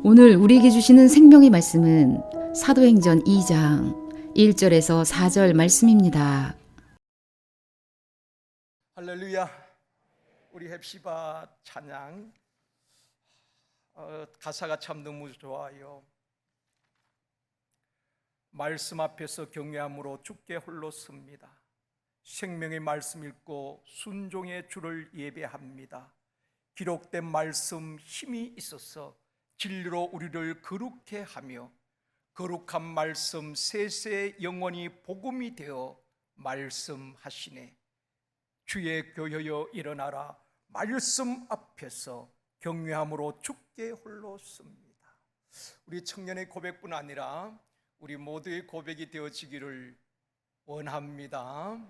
오늘 우리에게 주시는 생명의 말씀은 사도행전 2장 1절에서 4절 말씀입니다. 할렐루야. 우리 헵시바 찬양 가사가 참 너무 좋아요. 말씀 앞에서 경외함으로 주께 홀로 섭니다. 생명의 말씀 읽고 순종의 주를 예배합니다. 기록된 말씀 힘이 있어서 진리로 우리를 거룩해 하며 거룩한 말씀 세세 영원히 복음이 되어 말씀하시네. 주의 교회여 일어나라. 말씀 앞에서 경외함으로 주께 홀로 섭니다. 우리 청년의 고백뿐 아니라 우리 모두의 고백이 되어지기를 원합니다.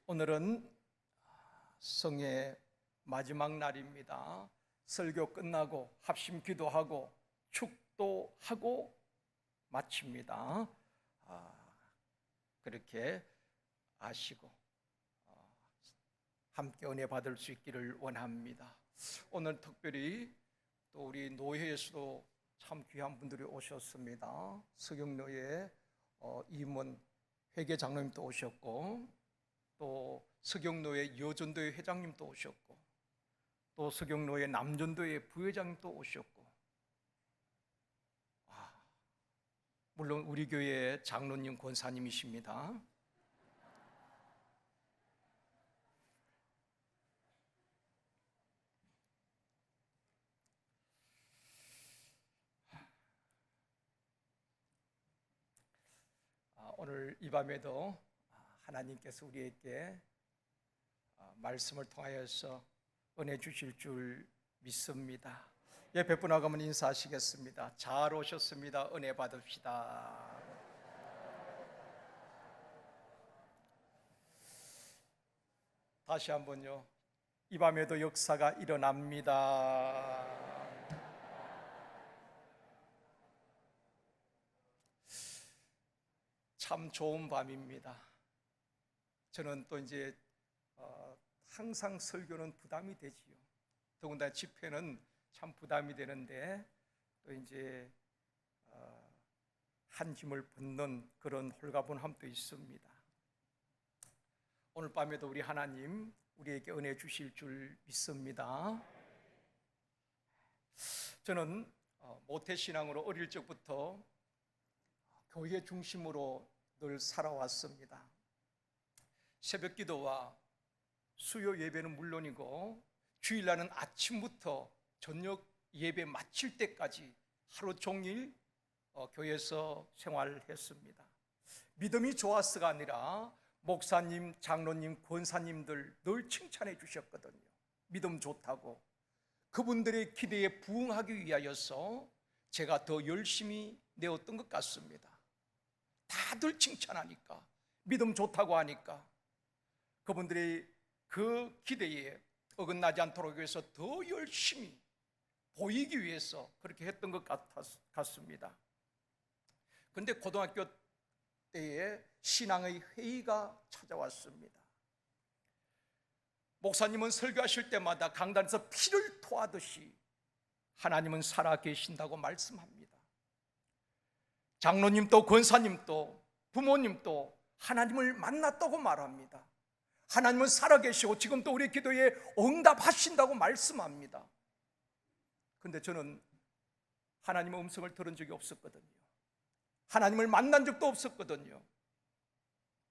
오늘은 성의 마지막 날입니다. 설교 끝나고 합심 기도하고 축도하고 마칩니다. 그렇게 아시고 함께 은혜 받을 수 있기를 원합니다. 오늘 특별히 또 우리 노회에서도 참 귀한 분들이 오셨습니다. 서경노회 임원 회계장로님도 오셨고, 또 서경노회 여전도회 회장님도 오셨고, 또 서경노회 남전도회 부회장님도 오셨고, 물론 우리 교회 장로님 권사님이십니다. 오늘 이 밤에도 하나님께서 우리에게 말씀을 통하여서 은혜 주실 줄 믿습니다. 옆에 분하고 한번 인사하시겠습니다. 잘 오셨습니다. 은혜 받읍시다. 다시 한번요. 이 밤에도 역사가 일어납니다. 참 좋은 밤입니다. 저는 또 이제 항상 설교는 부담이 되지요. 더군다나 집회는 참 부담이 되는데 또 이제 한 힘을 붙는 그런 홀가분함도 있습니다. 오늘 밤에도 우리 하나님 우리에게 은혜 주실 줄 믿습니다. 저는 모태신앙으로 어릴 적부터 교회 중심으로 늘 살아왔습니다. 새벽 기도와 수요 예배는 물론이고 주일날은 아침부터 저녁 예배 마칠 때까지 하루 종일 교회에서 생활했습니다. 믿음이 좋았어가 아니라 목사님, 장로님, 권사님들 늘 칭찬해 주셨거든요. 믿음 좋다고. 그분들의 기대에 부응하기 위하여서 제가 더 열심히 내었던 것 같습니다. 다들 칭찬하니까, 믿음 좋다고 하니까 그분들이 그 기대에 어긋나지 않도록 위해서 더 열심히 보이기 위해서 그렇게 했던 것 같습니다. 그런데 고등학교 때에 신앙의 회의가 찾아왔습니다. 목사님은 설교하실 때마다 강단에서 피를 토하듯이 하나님은 살아 계신다고 말씀합니다. 장로님도 권사님도 부모님도 하나님을 만났다고 말합니다. 하나님은 살아계시고 지금도 우리 기도에 응답하신다고 말씀합니다. 그런데 저는 하나님의 음성을 들은 적이 없었거든요. 하나님을 만난 적도 없었거든요.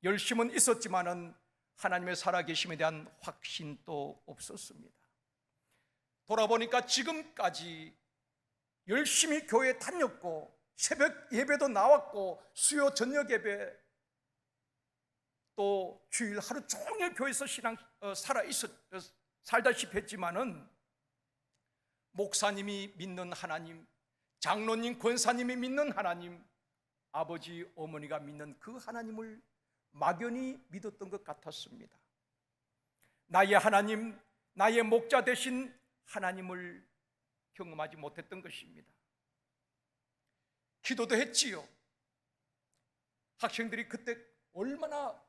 열심은 있었지만은 하나님의 살아계심에 대한 확신도 없었습니다. 돌아보니까 지금까지 열심히 교회에 다녔고 새벽 예배도 나왔고 수요 저녁 예배 또 주일 하루 종일 교회에서 살다시피 했지만은 목사님이 믿는 하나님, 장로님, 권사님이 믿는 하나님, 아버지, 어머니가 믿는 그 하나님을 막연히 믿었던 것 같았습니다. 나의 하나님, 나의 목자 되신 하나님을 경험하지 못했던 것입니다. 기도도 했지요. 학생들이 그때 얼마나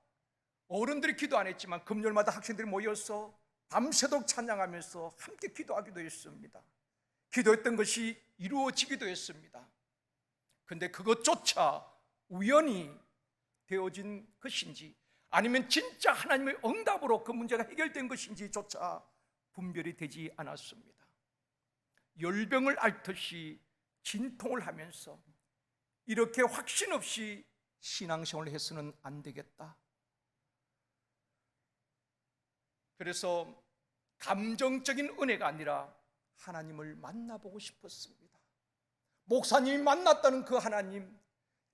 어른들이 기도 안 했지만 금요일마다 학생들이 모여서 밤새도록 찬양하면서 함께 기도하기도 했습니다. 기도했던 것이 이루어지기도 했습니다. 그런데 그것조차 우연히 되어진 것인지 아니면 진짜 하나님의 응답으로 그 문제가 해결된 것인지조차 분별이 되지 않았습니다. 열병을 앓듯이 진통을 하면서 이렇게 확신 없이 신앙생활을 해서는 안 되겠다. 그래서 감정적인 은혜가 아니라 하나님을 만나보고 싶었습니다. 목사님이 만났다는 그 하나님,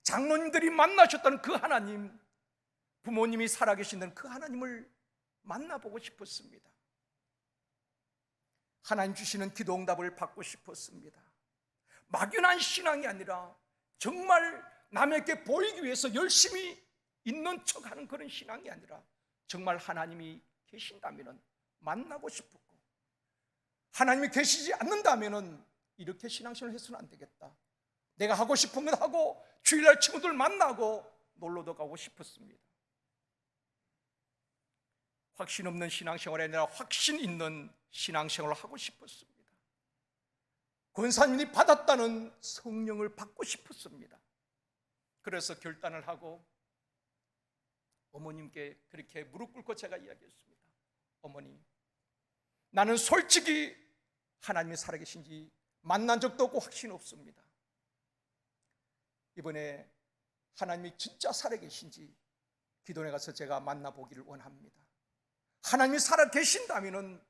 장로님들이 만나셨다는 그 하나님, 부모님이 살아계신다는 그 하나님을 만나보고 싶었습니다. 하나님 주시는 기도 응답을 받고 싶었습니다. 막연한 신앙이 아니라 정말 남에게 보이기 위해서 열심히 있는 척하는 그런 신앙이 아니라 정말 하나님이 계신다면 만나고 싶었고, 하나님이 계시지 않는다면 이렇게 신앙생활을 해서는 안 되겠다. 내가 하고 싶은 것 하고 주일날 친구들 만나고 놀러도 가고 싶었습니다. 확신 없는 신앙생활이 아니라 확신 있는 신앙생활을 하고 싶었습니다. 권사님이 받았다는 성령을 받고 싶었습니다. 그래서 결단을 하고 어머님께 그렇게 무릎 꿇고 제가 이야기했습니다. 어머니, 나는 솔직히 하나님이 살아계신지 만난 적도 없고 확신 없습니다. 이번에 하나님이 진짜 살아계신지 기도원에 가서 제가 만나보기를 원합니다. 하나님이 살아계신다면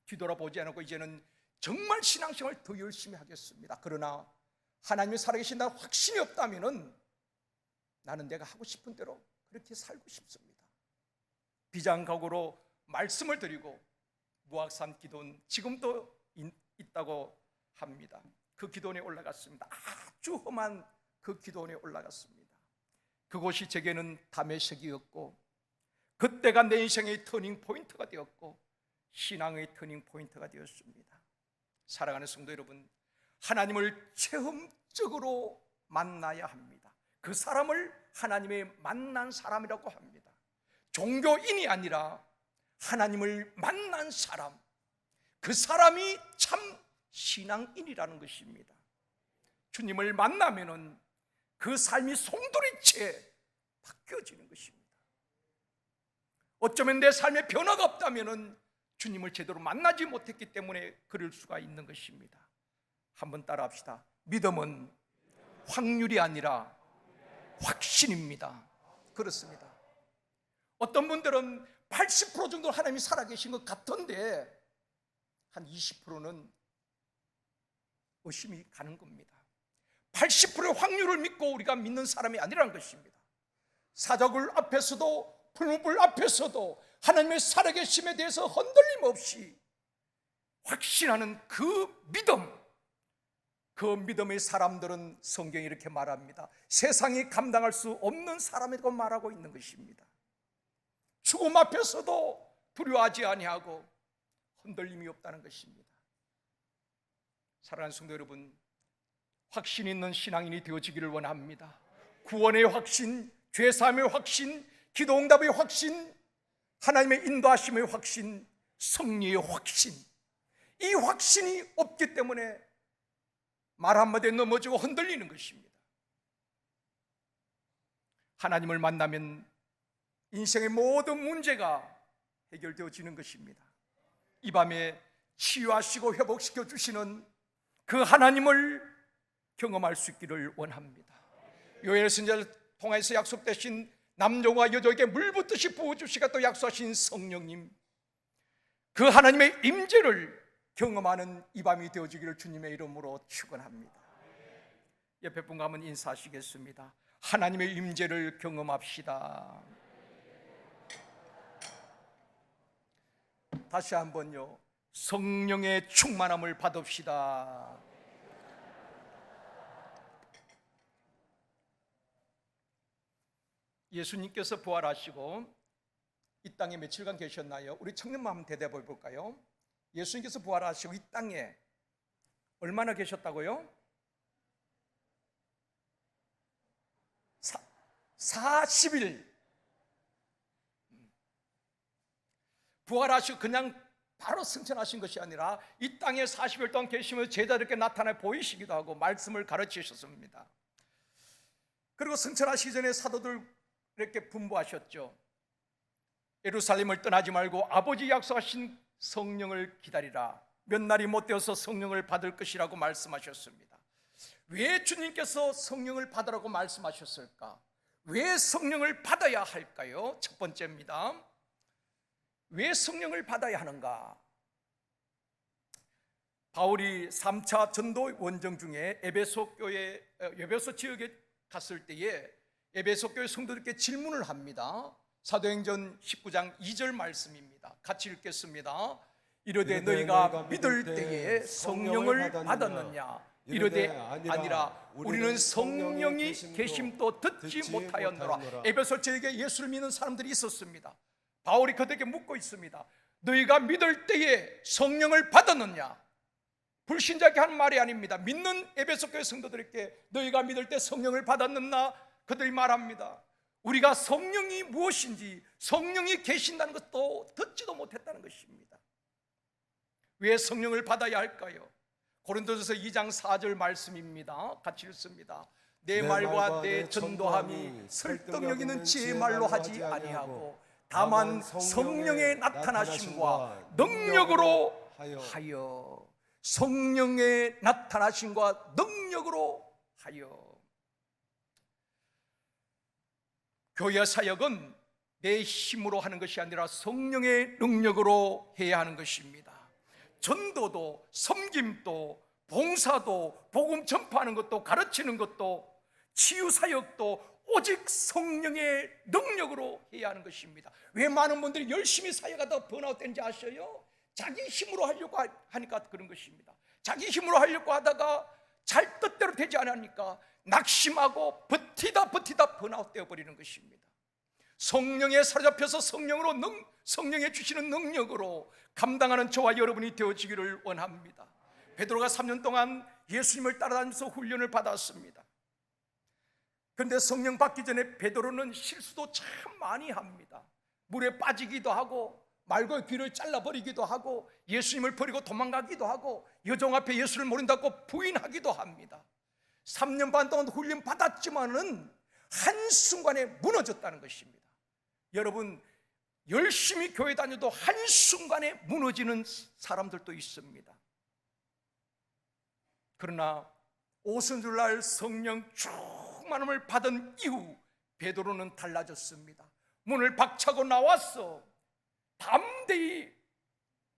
뒤돌아보지 않고 이제는 정말 신앙생활을 더 열심히 하겠습니다. 그러나 하나님이 살아계신다는 확신이 없다면 나는 내가 하고 싶은 대로 그렇게 살고 싶습니다. 비장각오로 말씀을 드리고 무학산 기도원 지금도 있다고 합니다. 그 기도원에 올라갔습니다. 아주 험한 그 기도원에 올라갔습니다. 그곳이 제게는 다메섹이었고 그때가 내 인생의 터닝 포인트가 되었고 신앙의 터닝 포인트가 되었습니다. 사랑하는 성도 여러분, 하나님을 체험적으로 만나야 합니다. 그 사람을 하나님의 만난 사람이라고 합니다. 종교인이 아니라 하나님을 만난 사람, 그 사람이 참 신앙인이라는 것입니다. 주님을 만나면은 그 삶이 송두리째 바뀌어지는 것입니다. 어쩌면 내 삶에 변화가 없다면은 주님을 제대로 만나지 못했기 때문에 그럴 수가 있는 것입니다. 한번 따라합시다. 믿음은 확률이 아니라 확신입니다. 그렇습니다. 어떤 분들은 80% 정도 하나님이 살아계신 것 같던데 한 20%는 의심이 가는 겁니다. 80%의 확률을 믿고 우리가 믿는 사람이 아니라는 것입니다. 사자굴 앞에서도 풀무불 앞에서도 하나님의 살아계심에 대해서 흔들림 없이 확신하는 그 믿음, 그 믿음의 사람들은 성경이 이렇게 말합니다. 세상이 감당할 수 없는 사람이라고 말하고 있는 것입니다. 죽음 앞에서도 두려워하지 아니하고 흔들림이 없다는 것입니다. 사랑하는 성도 여러분, 확신 있는 신앙인이 되어지기를 원합니다. 구원의 확신, 죄사함의 확신, 기도응답의 확신, 하나님의 인도하심의 확신, 승리의 확신, 이 확신이 없기 때문에 말 한마디에 넘어지고 흔들리는 것입니다. 하나님을 만나면 인생의 모든 문제가 해결되어지는 것입니다. 이 밤에 치유하시고 회복시켜 주시는 그 하나님을 경험할 수 있기를 원합니다. 요엘 선지자를 통해서 약속되신 남종과 여종에게 물 붓듯이 부어주시가 또 약속하신 성령님, 그 하나님의 임재를 경험하는 이 밤이 되어지기를 주님의 이름으로 축원합니다. 옆에 분과 한번 인사하시겠습니다. 하나님의 임재를 경험합시다. 다시 한번요. 성령의 충만함을 받읍시다. 예수님께서 부활하시고 이 땅에 며칠간 계셨나요? 우리 청년만 한번 대답해 볼까요? 예수님께서 부활하시고 이 땅에 얼마나 계셨다고요? 40일. 부활하시고 그냥 바로 승천하신 것이 아니라 이 땅에 40일 동안 계시면서 제자들께 나타나 보이시기도 하고 말씀을 가르치셨습니다. 그리고 승천하시기 전에 사도들에게 분부하셨죠. 예루살렘을 떠나지 말고 아버지 약속하신 성령을 기다리라. 몇 날이 못 되어서 성령을 받을 것이라고 말씀하셨습니다. 왜 주님께서 성령을 받으라고 말씀하셨을까? 왜 성령을 받아야 할까요? 첫 번째입니다. 왜 성령을 받아야 하는가? 바울이 3차 전도 원정 중에 에베소 지역에 갔을 때에 에베소 교회 성도들께 질문을 합니다. 사도행전 19장 2절 말씀입니다. 같이 읽겠습니다. 이르되 너희가 믿을 때에 성령을 받았느냐? 이르되 아니라 우리는 성령이 계심도 듣지 못하였노라. 에베소 지역에 예수를 믿는 사람들이 있었습니다. 바울이 그들에게 묻고 있습니다. 너희가 믿을 때에 성령을 받았느냐? 불신자에게 하는 말이 아닙니다. 믿는 에베소 교회 성도들에게 너희가 믿을 때 성령을 받았느냐? 그들이 말합니다. 우리가 성령이 무엇인지, 성령이 계신다는 것도 듣지도 못했다는 것입니다. 왜 성령을 받아야 할까요? 고린도전서 2장 4절 말씀입니다. 같이 읽습니다. 내 말과 내 전도함이 설득력 있는 지혜의 말로 하지 아니하고 다만 성령의 나타나심과 능력으로 하여. 성령의 나타나심과 능력으로 하여. 교회 사역은 내 힘으로 하는 것이 아니라 성령의 능력으로 해야 하는 것입니다. 전도도, 섬김도, 봉사도, 복음 전파하는 것도, 가르치는 것도, 치유 사역도 오직 성령의 능력으로 해야 하는 것입니다. 왜 많은 분들이 열심히 사역하다가 번아웃 되는지 아셔요? 자기 힘으로 하려고 하니까 그런 것입니다. 자기 힘으로 하려고 하다가 잘 뜻대로 되지 않으니까 낙심하고 버티다 번아웃 되어버리는 것입니다. 성령에 사로잡혀서 성령에 주시는 능력으로 감당하는 저와 여러분이 되어지기를 원합니다. 베드로가 3년 동안 예수님을 따라다니면서 훈련을 받았습니다. 그런데 성령 받기 전에 베드로는 실수도 참 많이 합니다. 물에 빠지기도 하고 말고의 귀를 잘라버리기도 하고 예수님을 버리고 도망가기도 하고 여종 앞에 예수를 모른다고 부인하기도 합니다. 3년 반 동안 훈련 받았지만은 한순간에 무너졌다는 것입니다. 여러분, 열심히 교회 다녀도 한순간에 무너지는 사람들도 있습니다. 그러나 오순절날 성령 충만함을 받은 이후 베드로는 달라졌습니다. 문을 박차고 나와서 담대히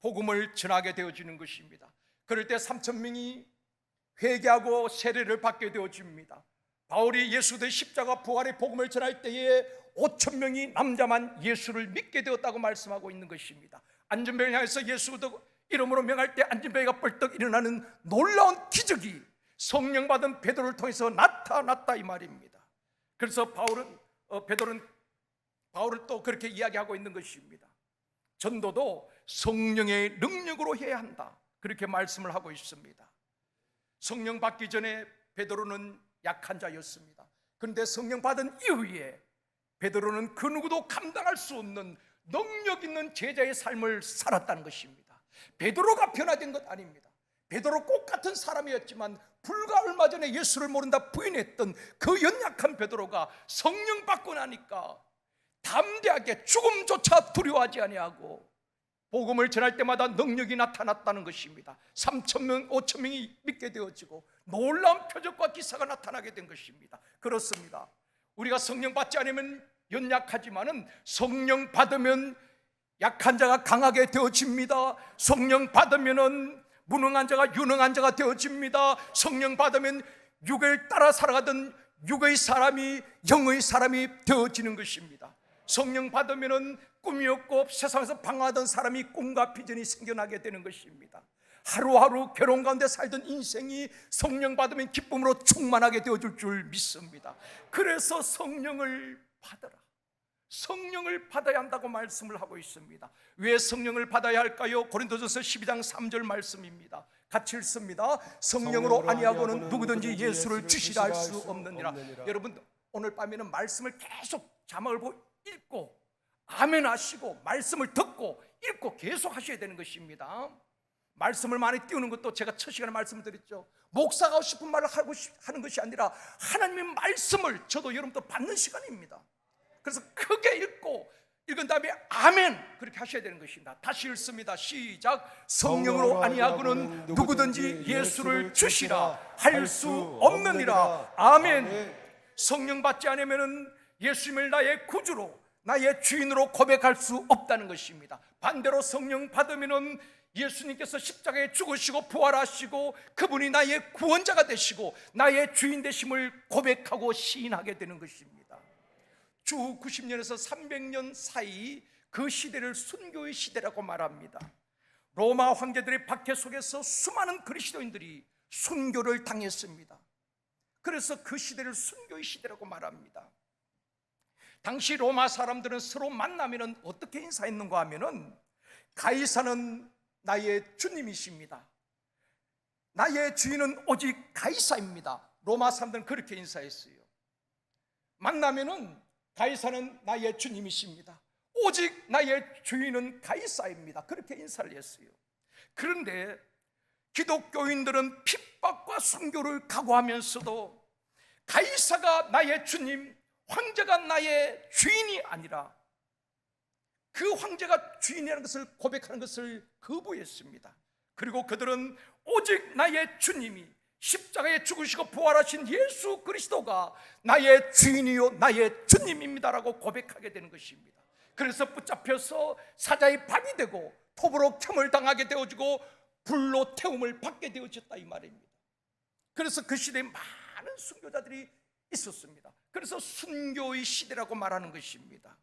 복음을 전하게 되어지는 것입니다. 그럴 때 3,000명이 회개하고 세례를 받게 되어집니다. 바울이 예수의 십자가 부활의 복음을 전할 때에 5,000명이 남자만 예수를 믿게 되었다고 말씀하고 있는 것입니다. 안전병을 향해서 예수도 이름으로 명할 때 안전병이가 뻘떡 일어나는 놀라운 기적이 성령 받은 베드로를 통해서 나타났다 이 말입니다. 그래서 베드로는 또 그렇게 이야기하고 있는 것입니다. 전도도 성령의 능력으로 해야 한다, 그렇게 말씀을 하고 있습니다. 성령 받기 전에 베드로는 약한 자였습니다. 그런데 성령 받은 이후에 베드로는 그 누구도 감당할 수 없는 능력 있는 제자의 삶을 살았다는 것입니다. 베드로가 변화된 것 아닙니다. 베드로 꼭 같은 사람이었지만 불과 얼마 전에 예수를 모른다 부인했던 그 연약한 베드로가 성령 받고 나니까 담대하게 죽음조차 두려워하지 아니하고 복음을 전할 때마다 능력이 나타났다는 것입니다. 3,000명, 5,000명이 믿게 되어지고 놀라운 표적과 기사가 나타나게 된 것입니다. 그렇습니다. 우리가 성령 받지 않으면 연약하지만은 성령 받으면 약한 자가 강하게 되어집니다. 성령 받으면은 무능한 자가 유능한 자가 되어집니다. 성령 받으면 육을 따라 살아가던 육의 사람이 영의 사람이 되어지는 것입니다. 성령 받으면은 꿈이 없고 세상에서 방황하던 사람이 꿈과 비전이 생겨나게 되는 것입니다. 하루하루 괴로운 가운데 살던 인생이 성령 받으면 기쁨으로 충만하게 되어줄 줄 믿습니다. 그래서 성령을 받아라, 성령을 받아야 한다고 말씀을 하고 있습니다. 왜 성령을 받아야 할까요? 고린도전서 12장 3절 말씀입니다. 같이 읽습니다. 성령으로 아니하고는 누구든지 예수를 주시라 할 수 없느니라. 여러분, 오늘 밤에는 말씀을 계속 자막을 보고 읽고 아멘 하시고 말씀을 듣고 읽고 계속 하셔야 되는 것입니다. 말씀을 많이 띄우는 것도 제가 첫 시간에 말씀을 드렸죠. 목사가 하고 싶은 말을 하는 것이 아니라 하나님의 말씀을 저도 여러분도 받는 시간입니다. 그래서 크게 읽고 읽은 다음에 아멘 그렇게 하셔야 되는 것입니다. 다시 읽습니다. 시작. 성령으로 아니하고는 누구든지 예수를 주시라 할 수 없느니라. 아멘. 성령 받지 않으면 예수님을 나의 구주로 나의 주인으로 고백할 수 없다는 것입니다. 반대로 성령 받으면 예수님께서 십자가에 죽으시고 부활하시고 그분이 나의 구원자가 되시고 나의 주인 되심을 고백하고 시인하게 되는 것입니다. 주 90년에서 300년 사이 그 시대를 순교의 시대라고 말합니다. 로마 황제들의 박해 속에서 수많은 그리스도인들이 순교를 당했습니다. 그래서 그 시대를 순교의 시대라고 말합니다. 당시 로마 사람들은 서로 만나면 어떻게 인사했는가 하면은 가이사는 나의 주님이십니다. 나의 주인은 오직 가이사입니다. 로마 사람들은 그렇게 인사했어요. 만나면은 가이사는 나의 주님이십니다. 오직 나의 주인은 가이사입니다. 그렇게 인사를 했어요. 그런데 기독교인들은 핍박과 순교를 각오하면서도 가이사가 나의 주님, 황제가 나의 주인이 아니라 그 황제가 주인이라는 것을 고백하는 것을 거부했습니다. 그리고 그들은 오직 나의 주님이 십자가에 죽으시고 부활하신 예수 그리스도가 나의 주인이요 나의 주님입니다라고 고백하게 되는 것입니다. 그래서 붙잡혀서 사자의 밥이 되고 톱으로 켬을 당하게 되어지고 불로 태움을 받게 되어졌다 이 말입니다. 그래서 그 시대에 많은 순교자들이 있었습니다. 그래서 순교의 시대라고 말하는 것입니다.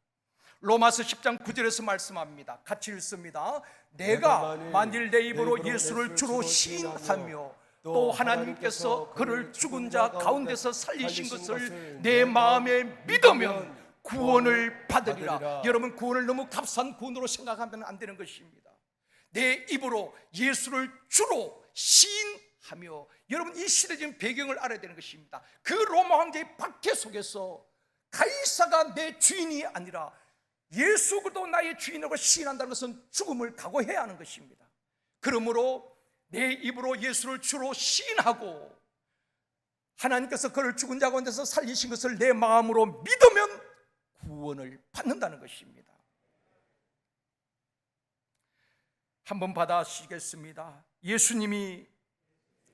로마서 10장 9절에서 말씀합니다. 같이 읽습니다. 내가 만일 내 입으로 예수를 주로 시인하며 또 하나님께서 그를 죽은 자 가운데서 살리신 것을 내 마음에 믿으면 구원을 받으리라. 여러분, 구원을 너무 값싼 구원으로 생각하면 안 되는 것입니다. 내 입으로 예수를 주로 시인하며, 여러분 이 시대적인 배경을 알아야 되는 것입니다. 그 로마 황제의 박해 속에서 가이사가 내 주인이 아니라 예수 그리스도 나의 주인으로 시인한다는 것은 죽음을 각오해야 하는 것입니다. 그러므로 내 입으로 예수를 주로 시인하고 하나님께서 그를 죽은 자 가운데서 살리신 것을 내 마음으로 믿으면 구원을 받는다는 것입니다. 한번 받아시겠습니다. 예수님이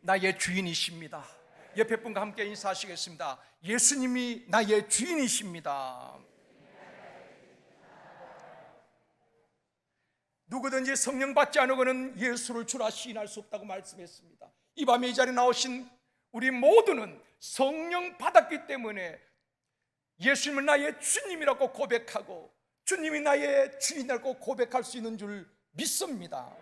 나의 주인이십니다. 옆에 분과 함께 인사하시겠습니다. 예수님이 나의 주인이십니다. 누구든지 성령 받지 않으고는 예수를 주라 시인할 수 없다고 말씀했습니다. 이 밤에 이 자리에 나오신 우리 모두는 성령 받았기 때문에 예수님을 나의 주님이라고 고백하고 주님이 나의 주인이라고 고백할 수 있는 줄 믿습니다.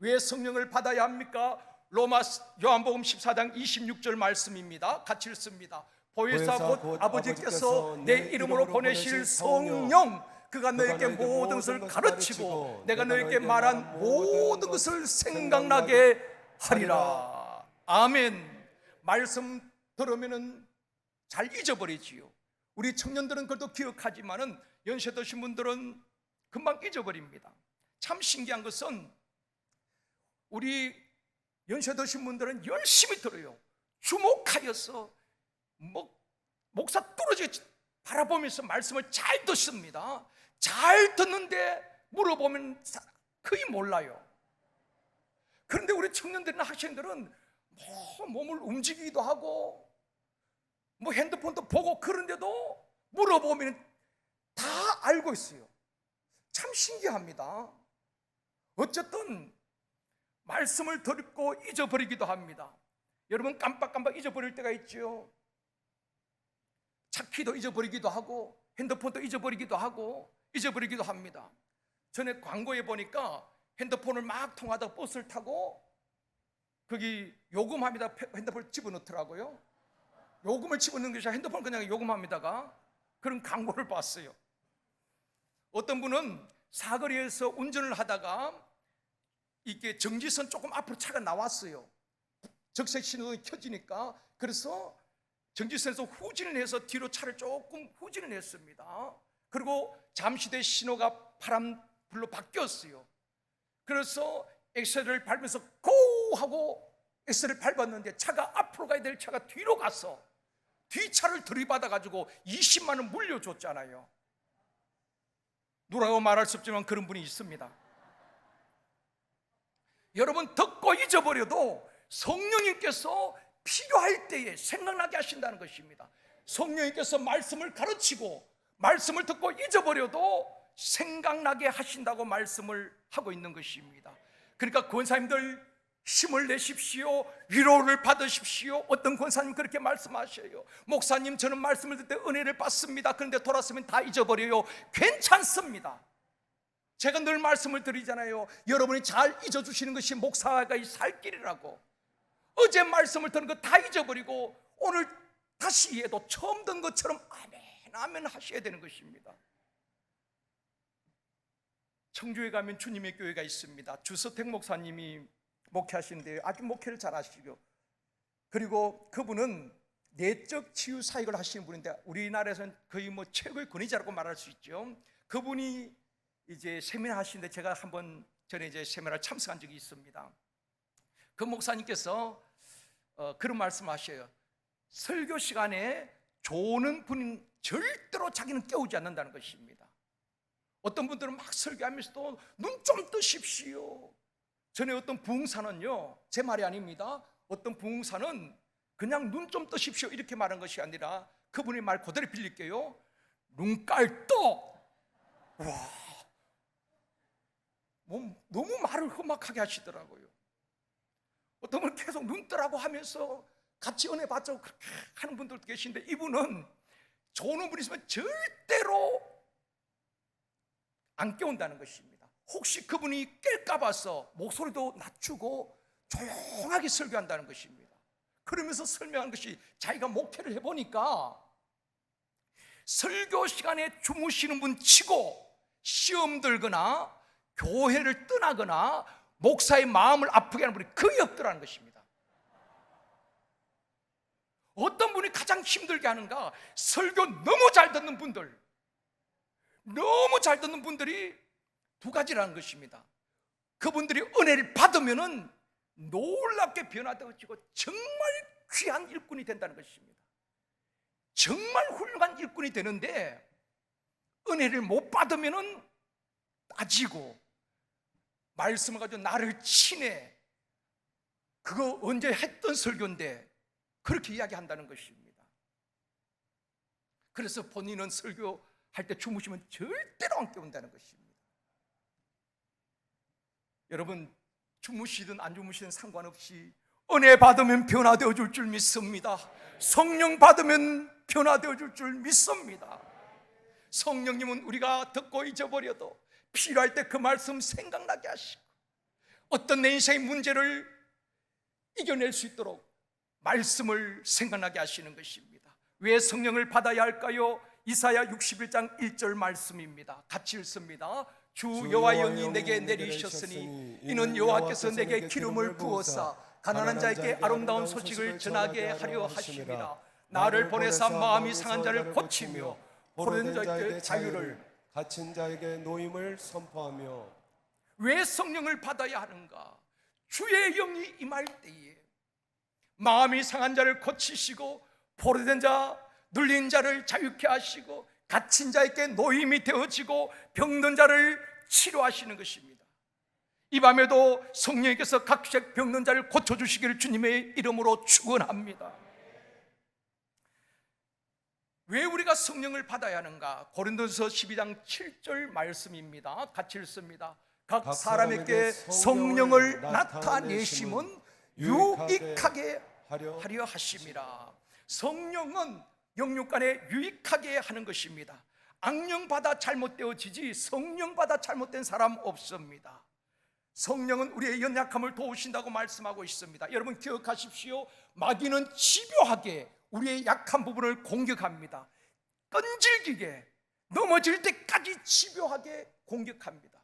왜 성령을 받아야 합니까? 로마 요한복음 14장 26절 말씀입니다. 같이 읽습니다. 보혜사 곧 아버지께서 내 이름으로 보내실 성령, 그가 너에게 모든 것을 가르치고 내가 너에게 말한 모든 것을 생각나게 하리라. 아멘. 말씀 들으면 잘 잊어버리지요. 우리 청년들은 그래도 기억하지만은 연세 드신 분들은 금방 잊어버립니다. 참 신기한 것은 우리 연세 드신 분들은 열심히 들어요. 주목하여서 목사 뚫어지 바라보면서 말씀을 잘 듣습니다. 잘 듣는데 물어보면 거의 몰라요. 그런데 우리 청년들이나 학생들은 몸을 움직이기도 하고 핸드폰도 보고 그런데도 물어보면 다 알고 있어요. 참 신기합니다. 어쨌든 말씀을 듣고 잊어버리기도 합니다. 여러분 깜빡깜빡 잊어버릴 때가 있죠. 차키도 잊어버리기도 하고 핸드폰도 잊어버리기도 하고 잊어버리기도 합니다. 전에 광고에 보니까 핸드폰을 막 통하다가 버스를 타고 거기 요금합니다 핸드폰을 집어넣더라고요. 요금을 집어넣는 것이 아니라 핸드폰 그냥 요금합니다가 그런 광고를 봤어요. 어떤 분은 사거리에서 운전을 하다가 이게 정지선 조금 앞으로 차가 나왔어요. 적색 신호가 켜지니까. 그래서 정지선에서 후진을 해서 뒤로 차를 조금 후진을 했습니다. 그리고 잠시 뒤에 신호가 파란불로 바뀌었어요. 그래서 엑셀을 밟으면서 고 하고 엑셀을 밟았는데 차가 앞으로 가야 될 차가 뒤로 가서 뒷차를 들이받아가지고 20만 원 물려줬잖아요. 누라고 말할 수 없지만 그런 분이 있습니다. 여러분, 듣고 잊어버려도 성령님께서 필요할 때에 생각나게 하신다는 것입니다. 성령님께서 말씀을 가르치고 말씀을 듣고 잊어버려도 생각나게 하신다고 말씀을 하고 있는 것입니다. 그러니까 권사님들 힘을 내십시오. 위로를 받으십시오. 어떤 권사님 그렇게 말씀하셔요. 목사님, 저는 말씀을 듣을 때 은혜를 받습니다. 그런데 돌아서면 다 잊어버려요. 괜찮습니다. 제가 늘 말씀을 드리잖아요. 여러분이 잘 잊어주시는 것이 목사가 살 길이라고. 어제 말씀을 듣는 거 다 잊어버리고 오늘 다시 해도 처음 듣는 것처럼 아멘 아멘 하셔야 되는 것입니다. 청주에 가면 주님의 교회가 있습니다. 주서택 목사님이 목회하시는데요, 아주 목회를 잘 하시고, 그리고 그분은 내적 치유 사역을 하시는 분인데 우리나라에서는 거의 뭐 최고의 권위자라고 말할 수 있죠. 그분이 이제 세미나 하시는데 제가 한번 전에 이제 세미나를 참석한 적이 있습니다. 그 목사님께서 그런 말씀하셔요. 설교 시간에 조는 분은 절대로 자기는 깨우지 않는다는 것입니다. 어떤 분들은 막 설교하면서도 눈 좀 뜨십시오. 전에 어떤 부흥사는요, 제 말이 아닙니다. 어떤 부흥사는 그냥 눈 좀 뜨십시오 이렇게 말한 것이 아니라 그분의 말 그대로 빌릴게요. 눈깔 떠. 와, 뭐 너무 말을 험악하게 하시더라고요. 어떤 분은 계속 눈 뜨라고 하면서 같이 은혜 받자고 그렇게 하는 분들도 계신데, 이분은 좋은 분이 있으면 절대로 안 깨운다는 것입니다. 혹시 그분이 깰까 봐서 목소리도 낮추고 조용하게 설교한다는 것입니다. 그러면서 설명한 것이, 자기가 목회를 해보니까 설교 시간에 주무시는 분 치고 시험 들거나 교회를 떠나거나 목사의 마음을 아프게 하는 분이 거의 없더라는 것입니다. 어떤 분이 가장 힘들게 하는가? 설교 너무 잘 듣는 분들, 너무 잘 듣는 분들이 두 가지라는 것입니다. 그분들이 은혜를 받으면은 놀랍게 변화되어지고 정말 귀한 일꾼이 된다는 것입니다. 정말 훌륭한 일꾼이 되는데, 은혜를 못 받으면은 따지고 말씀을 가지고 나를 치네, 그거 언제 했던 설교인데, 그렇게 이야기한다는 것입니다. 그래서 본인은 설교할 때 주무시면 절대로 안 깨운다는 것입니다. 여러분, 주무시든 안 주무시든 상관없이 은혜 받으면 변화되어 줄 줄 믿습니다. 성령 받으면 변화되어 줄 줄 믿습니다. 성령님은 우리가 듣고 잊어버려도 필요할 때 그 말씀 생각나게 하시고, 어떤 내 인생의 문제를 이겨낼 수 있도록 말씀을 생각나게 하시는 것입니다. 왜 성령을 받아야 할까요? 이사야 61장 1절 말씀입니다. 같이 읽습니다. 주 여호와의 영이 내게 내리셨으니 이는 여호와께서 내게 기름을 부어사 가난한 자에게 아름다운 소식을 전하게 하려 하심이라. 나를 보내사 마음이 상한 자를 고치며 포로된 자에게 자유를, 갇힌 자에게 노임을 선포하며. 왜 성령을 받아야 하는가? 주의 영이 임할 때에 마음이 상한 자를 고치시고 포로된 자, 눌린 자를 자유케 하시고 갇힌 자에게 노임이 되어지고 병든 자를 치료하시는 것입니다. 이 밤에도 성령님께서 각색 병든 자를 고쳐주시기를 주님의 이름으로 축원합니다. 왜 우리가 성령을 받아야 하는가? 고린도서 12장 7절 말씀입니다. 같이 읽습니다. 각 사람에게 성령을 나타내심은 유익하게 하려 하심이라. 성령은 영육간에 유익하게 하는 것입니다. 악령받아 잘못되어지지 성령받아 잘못된 사람 없습니다. 성령은 우리의 연약함을 도우신다고 말씀하고 있습니다. 여러분 기억하십시오. 마귀는 집요하게 우리의 약한 부분을 공격합니다. 끈질기게 넘어질 때까지 집요하게 공격합니다.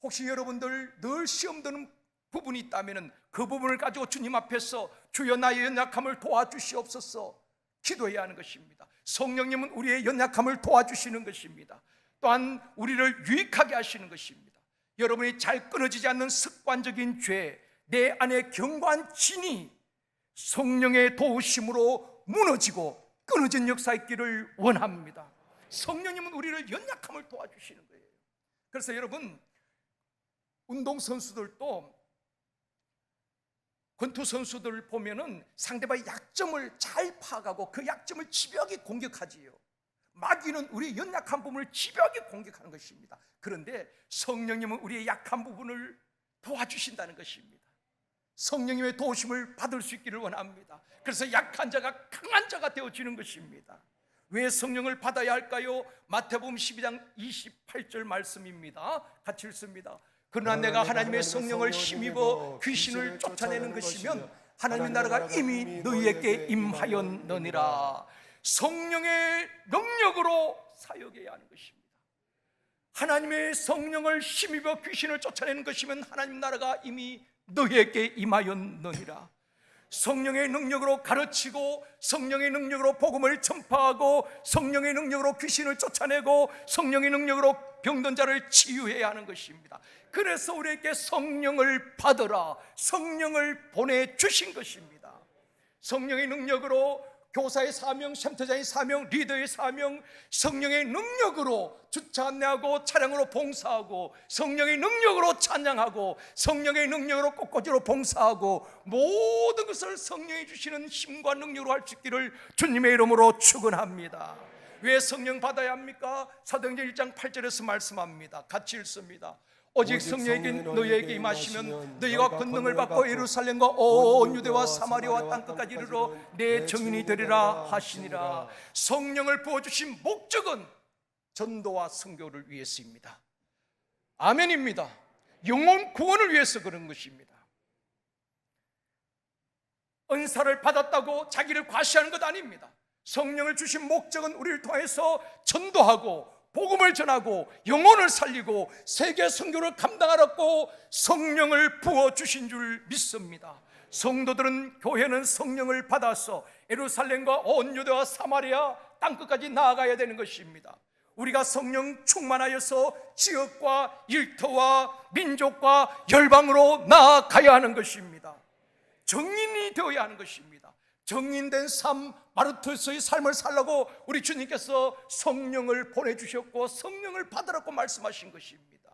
혹시 여러분들 늘 시험 드는 부분이 있다면 그 부분을 가지고 주님 앞에서 주여 나의 연약함을 도와주시옵소서, 기도해야 하는 것입니다. 성령님은 우리의 연약함을 도와주시는 것입니다. 또한 우리를 유익하게 하시는 것입니다. 여러분이 잘 끊어지지 않는 습관적인 죄, 내 안에 견고한 진이 성령의 도우심으로 무너지고 끊어진 역사 있기를 원합니다. 성령님은 우리를 연약함을 도와주시는 거예요. 그래서 여러분, 운동선수들도 권투선수들 보면은 상대방의 약점을 잘 파악하고 그 약점을 집요하게 공격하지요. 마귀는 우리의 연약한 부분을 집요하게 공격하는 것입니다. 그런데 성령님은 우리의 약한 부분을 도와주신다는 것입니다. 성령님의 도우심을 받을 수 있기를 원합니다. 그래서 약한 자가 강한 자가 되어지는 것입니다. 왜 성령을 받아야 할까요? 마태복음 12장 28절 말씀입니다. 같이 읽습니다. 그러나 내가 하나님의 성령을 힘입어 귀신을 쫓아내는 것이면 하나님의 나라가 이미 너희에게 임하였느니라. 성령의 능력으로 사역해야 하는 것입니다. 하나님의 성령을 힘입어 귀신을 쫓아내는 것이면 하나님 나라가 이미 너희에게 임하였느니라. 성령의 능력으로 가르치고 성령의 능력으로 복음을 전파하고 성령의 능력으로 귀신을 쫓아내고 성령의 능력으로 병든 자를 치유해야 하는 것입니다. 그래서 우리에게 성령을 받으라, 성령을 보내주신 것입니다. 성령의 능력으로 교사의 사명, 샘터장의 사명, 리더의 사명, 성령의 능력으로 주차 안내하고 차량으로 봉사하고 성령의 능력으로 찬양하고 성령의 능력으로 꽃꽂이로 봉사하고 모든 것을 성령이 주시는 힘과 능력으로 할 수 있기를 주님의 이름으로 축원합니다. 왜 성령 받아야 합니까? 사도행전 1장 8절에서 말씀합니다. 같이 읽습니다. 오직 성령에게 너희에게 임하시면 너희가 권능을 받고 예루살렘과 온 유대와 사마리아와 땅끝까지 이르러 내 증인이 되리라 하시니라. 성령을 부어주신 목적은 전도와 선교를 위해서입니다. 아멘입니다. 영혼 구원을 위해서 그런 것입니다. 은사를 받았다고 자기를 과시하는 것 아닙니다. 성령을 주신 목적은 우리를 통해서 전도하고 복음을 전하고 영혼을 살리고 세계 선교를 감당하라고 성령을 부어주신 줄 믿습니다. 성도들은, 교회는 성령을 받아서 예루살렘과 온 유대와 사마리아 땅끝까지 나아가야 되는 것입니다. 우리가 성령 충만하여서 지역과 일터와 민족과 열방으로 나아가야 하는 것입니다. 정인이 되어야 하는 것입니다. 정인된 삶, 마르투스의 삶을 살라고 우리 주님께서 성령을 보내주셨고 성령을 받으라고 말씀하신 것입니다.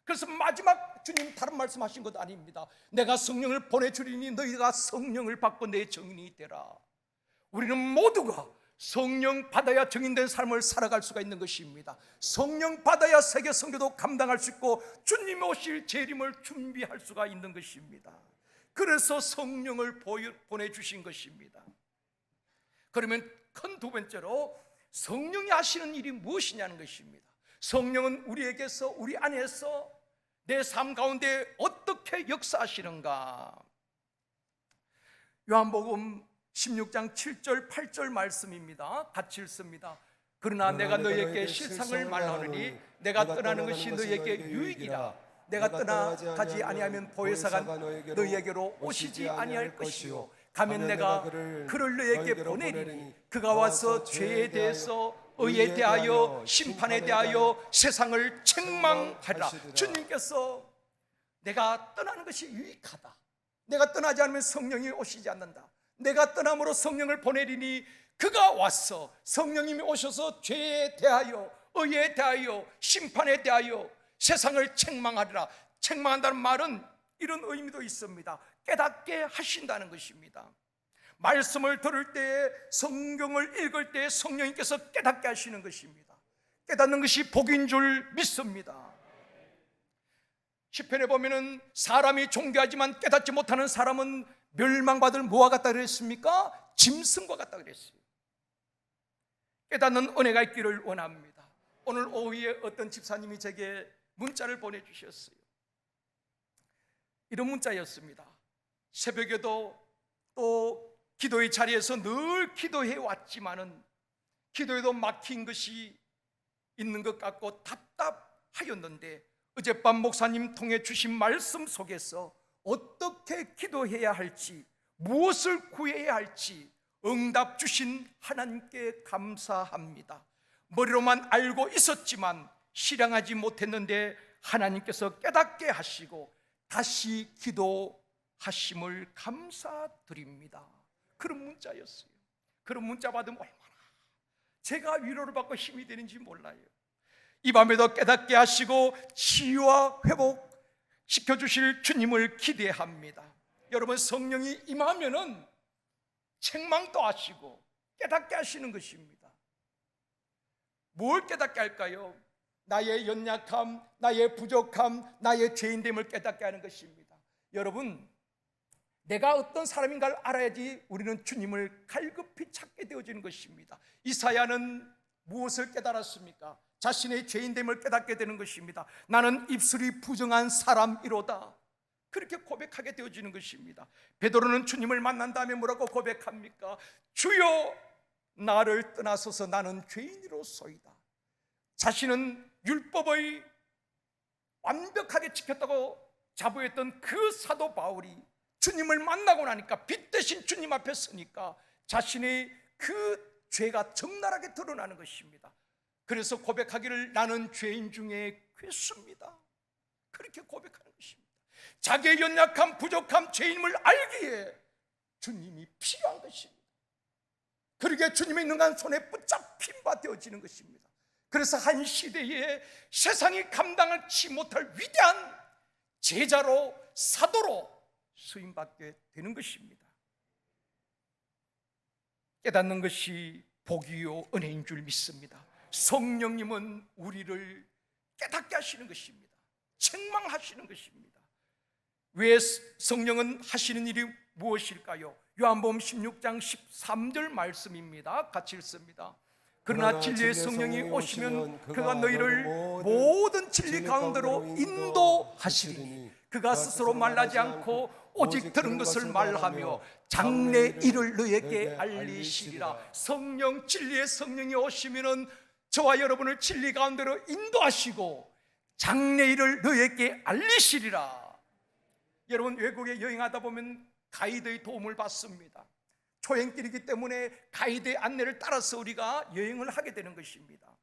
그래서 마지막 주님 다른 말씀하신 것 아닙니다. 내가 성령을 보내주리니 너희가 성령을 받고 내 정인이 되라. 우리는 모두가 성령 받아야 정인된 삶을 살아갈 수가 있는 것입니다. 성령 받아야 세계 선교도 감당할 수 있고 주님 오실 재림을 준비할 수가 있는 것입니다. 그래서 성령을 보내주신 것입니다. 그러면 큰 두 번째로 성령이 하시는 일이 무엇이냐는 것입니다. 성령은 우리에게서, 우리 안에서 내 삶 가운데 어떻게 역사하시는가? 요한복음 16장 7절 8절 말씀입니다. 같이 읽습니다. 그러나 내가 너희에게 실상을 말하노니 내가 떠나는 것이 너희에게 유익이라. 내가 떠나가지 아니하면 보혜사가 너희에게로 오시지 아니할 것이요 가면 내가 그를 너희에게 보내리니 그가 와서 죄에 대해서, 의에 대하여, 심판에 대하여 세상을 책망하리라. 주님께서 내가 떠나는 것이 유익하다, 내가 떠나지 않으면 성령이 오시지 않는다, 내가 떠남으로 성령을 보내리니 그가 와서, 성령님이 오셔서 죄에 대하여, 의에 대하여, 심판에 대하여 세상을 책망하리라. 책망한다는 말은 이런 의미도 있습니다. 깨닫게 하신다는 것입니다. 말씀을 들을 때에, 성경을 읽을 때에 성령님께서 깨닫게 하시는 것입니다. 깨닫는 것이 복인 줄 믿습니다. 시편에 보면은 사람이 존귀하지만 깨닫지 못하는 사람은 멸망받을 뭐와 같다 그랬습니까? 짐승과 같다 그랬어요. 깨닫는 은혜가 있기를 원합니다. 오늘 오후에 어떤 집사님이 제게 문자를 보내주셨어요. 이런 문자였습니다. 새벽에도 또 기도의 자리에서 늘 기도해 왔지만은 기도에도 막힌 것이 있는 것 같고 답답하였는데 어젯밤 목사님 통해 주신 말씀 속에서 어떻게 기도해야 할지, 무엇을 구해야 할지, 응답 주신 하나님께 감사합니다. 머리로만 알고 있었지만 실행하지 못했는데 하나님께서 깨닫게 하시고 다시 기도하심을 감사드립니다. 그런 문자였어요. 그런 문자 받으면 얼마나 제가 위로를 받고 힘이 되는지 몰라요. 이 밤에도 깨닫게 하시고 치유와 회복시켜주실 주님을 기대합니다. 여러분, 성령이 임하면은 책망도 하시고 깨닫게 하시는 것입니다. 뭘 깨닫게 할까요? 나의 연약함, 나의 부족함, 나의 죄인됨을 깨닫게 하는 것입니다. 여러분, 내가 어떤 사람인가를 알아야지 우리는 주님을 갈급히 찾게 되어지는 것입니다. 이사야는 무엇을 깨달았습니까? 자신의 죄인됨을 깨닫게 되는 것입니다. 나는 입술이 부정한 사람이로다, 그렇게 고백하게 되어지는 것입니다. 베드로는 주님을 만난 다음에 뭐라고 고백합니까? 주여, 나를 떠나소서, 나는 죄인이로소이다. 자신은 율법의 완벽하게 지켰다고 자부했던 그 사도 바울이 주님을 만나고 나니까, 빛 대신 주님 앞에 서니까 자신의 그 죄가 적나라하게 드러나는 것입니다. 그래서 고백하기를 나는 죄인 중에 괴수입니다, 그렇게 고백하는 것입니다. 자기의 연약함, 부족함, 죄인임을 알기에 주님이 필요한 것입니다. 그러기에 주님의 능한 손에 붙잡힌 바 되어지는 것입니다. 그래서 한 시대에 세상이 감당하지 못할 위대한 제자로, 사도로 수임받게 되는 것입니다. 깨닫는 것이 복이요 은혜인 줄 믿습니다. 성령님은 우리를 깨닫게 하시는 것입니다. 책망하시는 것입니다. 왜 성령은 하시는 일이 무엇일까요? 요한복음 16장 13절 말씀입니다. 같이 읽습니다. 그러나 진리의 성령이 오시면 그가 너희를 모든 진리 가운데로 인도하시리니 그가 스스로 말하지 않고 오직 들은 것을 말하며 장래 일을 너희에게 알리시리라. 성령, 진리의 성령이 오시면은 저와 여러분을 진리 가운데로 인도하시고 장래 일을 너희에게 알리시리라. 여러분, 외국에 여행하다 보면 가이드의 도움을 받습니다. 초행길이기 때문에 가이드의 안내를 따라서 우리가 여행을 하게 되는 것입니다.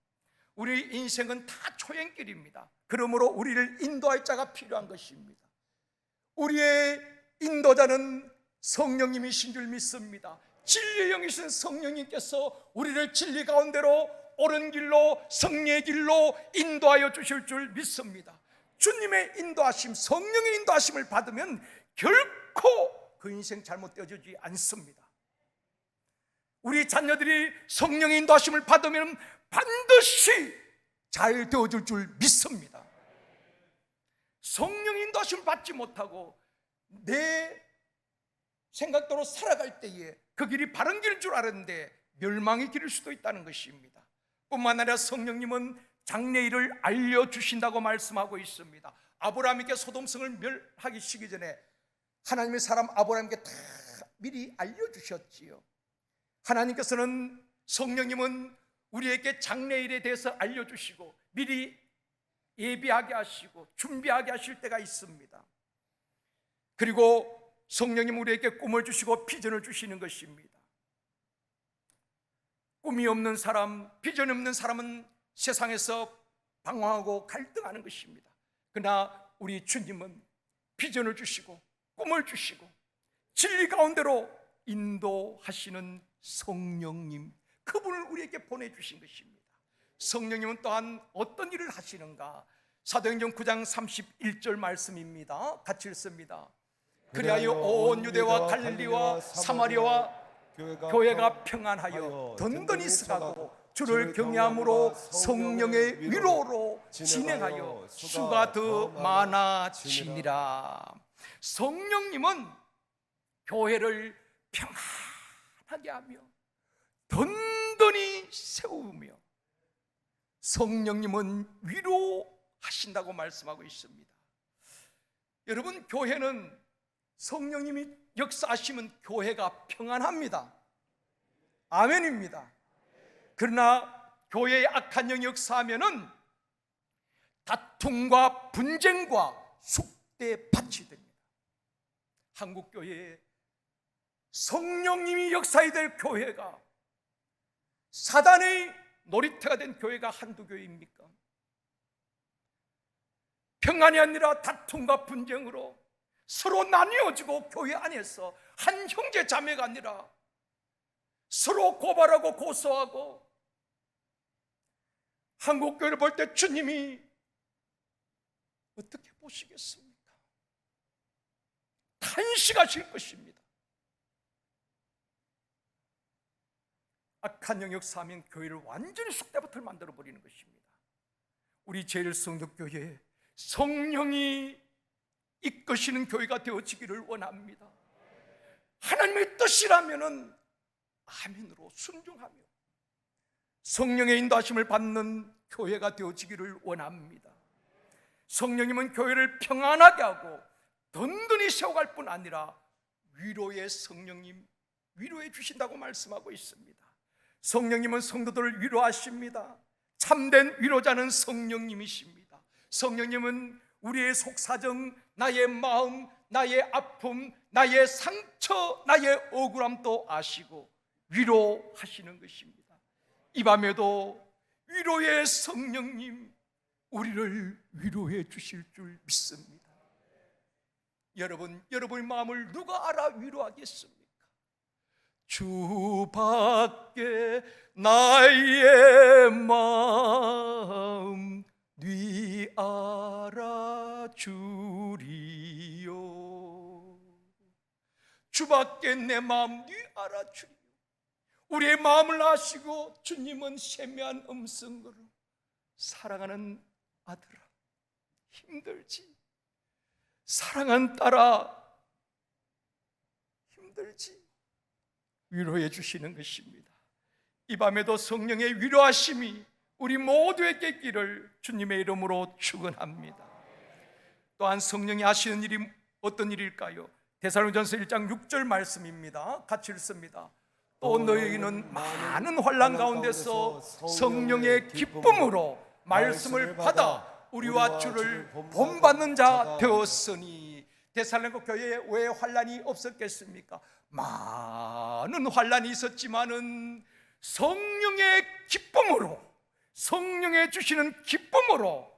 우리 인생은 다 초행길입니다. 그러므로 우리를 인도할 자가 필요한 것입니다. 우리의 인도자는 성령님이신 줄 믿습니다. 진리의 영이신 성령님께서 우리를 진리 가운데로 옳은 길로, 승리의 길로 인도하여 주실 줄 믿습니다. 주님의 인도하심, 성령의 인도하심을 받으면 결코 그 인생 잘못되어지지 않습니다. 우리 자녀들이 성령의 인도하심을 받으면 반드시 잘 되어질 줄 믿습니다. 성령의 인도하심을 받지 못하고 내 생각대로 살아갈 때에 그 길이 바른 길인 줄 알았는데 멸망의 길일 수도 있다는 것입니다. 뿐만 아니라 성령님은 장래일을 알려주신다고 말씀하고 있습니다. 아브라함에게 소돔성을 멸하기 시기 전에 하나님의 사람 아브라함에게 다 미리 알려주셨지요. 하나님께서는, 성령님은 우리에게 장래일에 대해서 알려주시고 미리 예비하게 하시고 준비하게 하실 때가 있습니다. 그리고 성령님 우리에게 꿈을 주시고 비전을 주시는 것입니다. 꿈이 없는 사람, 비전이 없는 사람은 세상에서 방황하고 갈등하는 것입니다. 그러나 우리 주님은 비전을 주시고 꿈을 주시고 진리 가운데로 인도하시는 성령님, 그분을 우리에게 보내주신 것입니다. 성령님은 또한 어떤 일을 하시는가? 사도행전 9장 31절 말씀입니다. 같이 읽습니다. 그리하여 온 유대와 갈릴리와 사마리아와 교회가 평안하여 든든히 서가고 주를 경외함으로 성령의 위로로 진행하여 수가 더 많아지니라. 성령님은 교회를 평안하게 하며 든든히 세우며 성령님은 위로하신다고 말씀하고 있습니다. 여러분, 교회는 성령님이 역사하시면 교회가 평안합니다. 아멘입니다. 그러나 교회의 악한 영이 역사하면은 다툼과 분쟁과 숙대밭이 됩니다. 한국 교회에 성령님이 역사해야 될 교회가 사단의 놀이터가 된 교회가 한두 교회입니까? 평안이 아니라 다툼과 분쟁으로 서로 나뉘어지고 교회 안에서 한 형제 자매가 아니라 서로 고발하고 고소하고, 한국 교회를 볼 때 주님이 어떻게 보시겠습니까? 탄식하실 것입니다. 악한 영역 사명 교회를 완전히 쑥대밭을 만들어 버리는 것입니다. 우리 제일성덕교회 성령이 이끄시는 교회가 되어지기를 원합니다. 하나님의 뜻이라면은 아멘으로 순종하며 성령의 인도하심을 받는 교회가 되어지기를 원합니다. 성령님은 교회를 평안하게 하고 든든히 세워갈 뿐 아니라 위로의 성령님, 위로해 주신다고 말씀하고 있습니다. 성령님은 성도들을 위로하십니다. 참된 위로자는 성령님이십니다. 성령님은 우리의 속사정, 나의 마음, 나의 아픔, 나의 상처, 나의 억울함도 아시고 위로하시는 것입니다. 이 밤에도 위로의 성령님, 우리를 위로해 주실 줄 믿습니다. 여러분의 마음을 누가 알아 위로하겠습니까? 주밖에 나의 마음 네 알아주리요. 주밖에 내 마음 네 알아주리요. 우리의 마음을 아시고 주님은 세미한 음성으로 사랑하는 아들아 힘들지, 사랑하는 딸아 힘들지, 위로해 주시는 것입니다. 이 밤에도 성령의 위로하심이 우리 모두에게 있기를 주님의 이름으로 축원합니다. 또한 성령이 하시는 일이 어떤 일일까요? 데살로니가전서 1장 6절 말씀입니다. 같이 읽습니다. 또 너희는 많은 환난 가운데서 성령의 기쁨으로 말씀을 받아 우리와 주를 본받는 자 되었으니. 데살로니가 교회에 왜 환난이 없었겠습니까? 많은 환난이 있었지만은 성령의 기쁨으로, 성령의 주시는 기쁨으로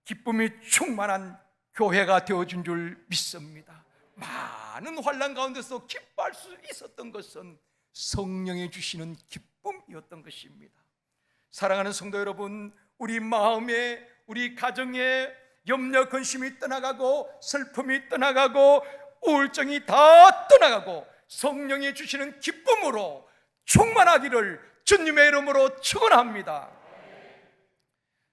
기쁨이 충만한 교회가 되어준 줄 믿습니다. 많은 환난 가운데서 기뻐할 수 있었던 것은 성령의 주시는 기쁨이었던 것입니다. 사랑하는 성도 여러분, 우리 마음에, 우리 가정에 염려, 근심이 떠나가고 슬픔이 떠나가고 우울증이 다 떠나가고 성령이 주시는 기쁨으로 충만하기를 주님의 이름으로 축원합니다.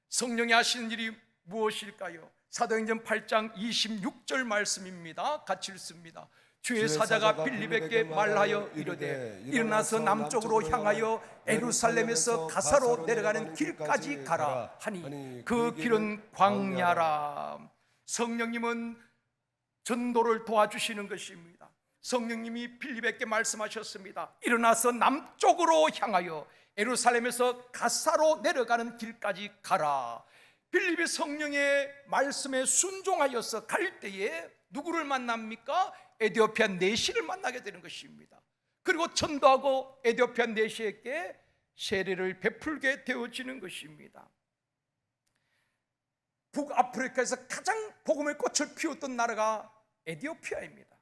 성령이 하시는 일이 무엇일까요? 사도행전 8장 26절 말씀입니다. 같이 읽습니다. 주의 사자가 빌립에게 말하여 이르되 일어나서 남쪽으로 향하여 예루살렘에서 가사로 내려가는 길까지 가라 하니 그 길은 광야라. 성령님은 전도를 도와주시는 것입니다. 성령님이 빌립에게 말씀하셨습니다. 일어나서 남쪽으로 향하여 예루살렘에서 가사로 내려가는 길까지 가라. 빌립이 성령의 말씀에 순종하여서 갈 때에 누구를 만납니까? 에디오피아 내시를 만나게 되는 것입니다. 그리고 전도하고 에디오피아 내시에게 세례를 베풀게 되어지는 것입니다. 북아프리카에서 가장 복음의 꽃을 피웠던 나라가 에디오피아입니다.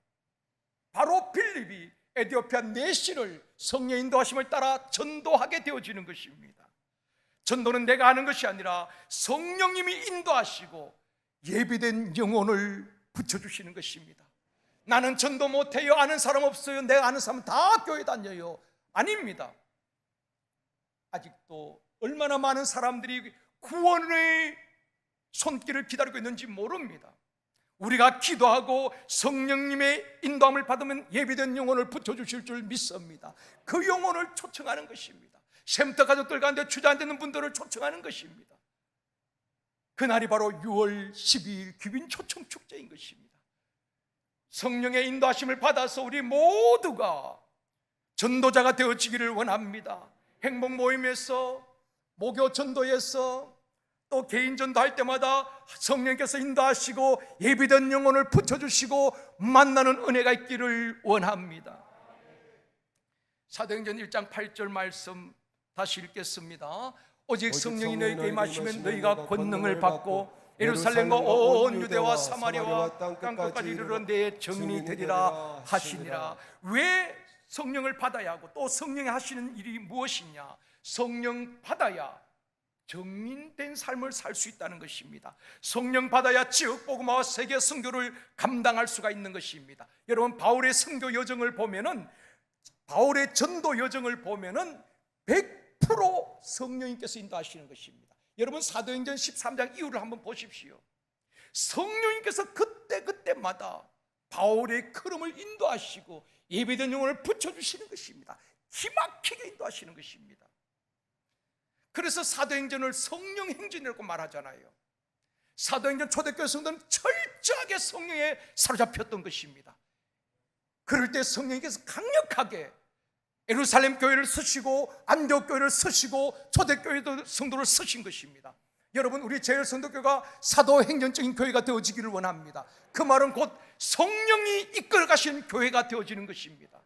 바로 빌립이 에디오피아 내시를 성령 인도하심을 따라 전도하게 되어지는 것입니다. 전도는 내가 하는 것이 아니라 성령님이 인도하시고 예비된 영혼을 붙여주시는 것입니다. 나는 전도 못해요, 아는 사람 없어요, 내가 아는 사람 다 교회 다녀요. 아닙니다. 아직도 얼마나 많은 사람들이 구원의 손길을 기다리고 있는지 모릅니다. 우리가 기도하고 성령님의 인도함을 받으면 예비된 영혼을 붙여주실 줄 믿습니다. 그 영혼을 초청하는 것입니다. 샘터 가족들 가운데 주저앉는 분들을 초청하는 것입니다. 그날이 바로 6월 12일 귀빈 초청 축제인 것입니다. 성령의 인도하심을 받아서 우리 모두가 전도자가 되어지기를 원합니다. 행복 모임에서, 목요 전도에서, 또 개인전도 할 때마다 성령께서 인도하시고 예비된 영혼을 붙여주시고 만나는 은혜가 있기를 원합니다. 사도행전 1장 8절 말씀 다시 읽겠습니다. 오직 성령이 너희에게 임하시면 너희가 권능을 받고 예루살렘과 온 유대와 사마리아와 땅끝까지 이르러 내 증인이 되리라 하시니라. 왜 성령을 받아야 하고 또 성령이 하시는 일이 무엇이냐? 성령 받아야 정인된 삶을 살 수 있다는 것입니다. 성령 받아야 지역 복음화와 세계 선교를 감당할 수가 있는 것입니다. 여러분, 바울의 선교 여정을 보면은, 바울의 전도 여정을 보면은 100% 성령님께서 인도하시는 것입니다. 여러분, 사도행전 13장 이후를 한번 보십시오. 성령님께서 그때마다 바울의 걸음을 인도하시고 예비된 영혼을 붙여주시는 것입니다. 기막히게 인도하시는 것입니다. 그래서 사도행전을 성령 행진이라고 말하잖아요. 사도행전 초대교회 성도는 철저하게 성령에 사로잡혔던 것입니다. 그럴 때 성령께서 강력하게 예루살렘 교회를 쓰시고 안디옥 교회를 쓰시고 초대교회도 성도를 쓰신 것입니다. 여러분, 우리 제일성도교가 사도행전적인 교회가 되어지기를 원합니다. 그 말은 곧 성령이 이끌어 가시는 교회가 되어지는 것입니다.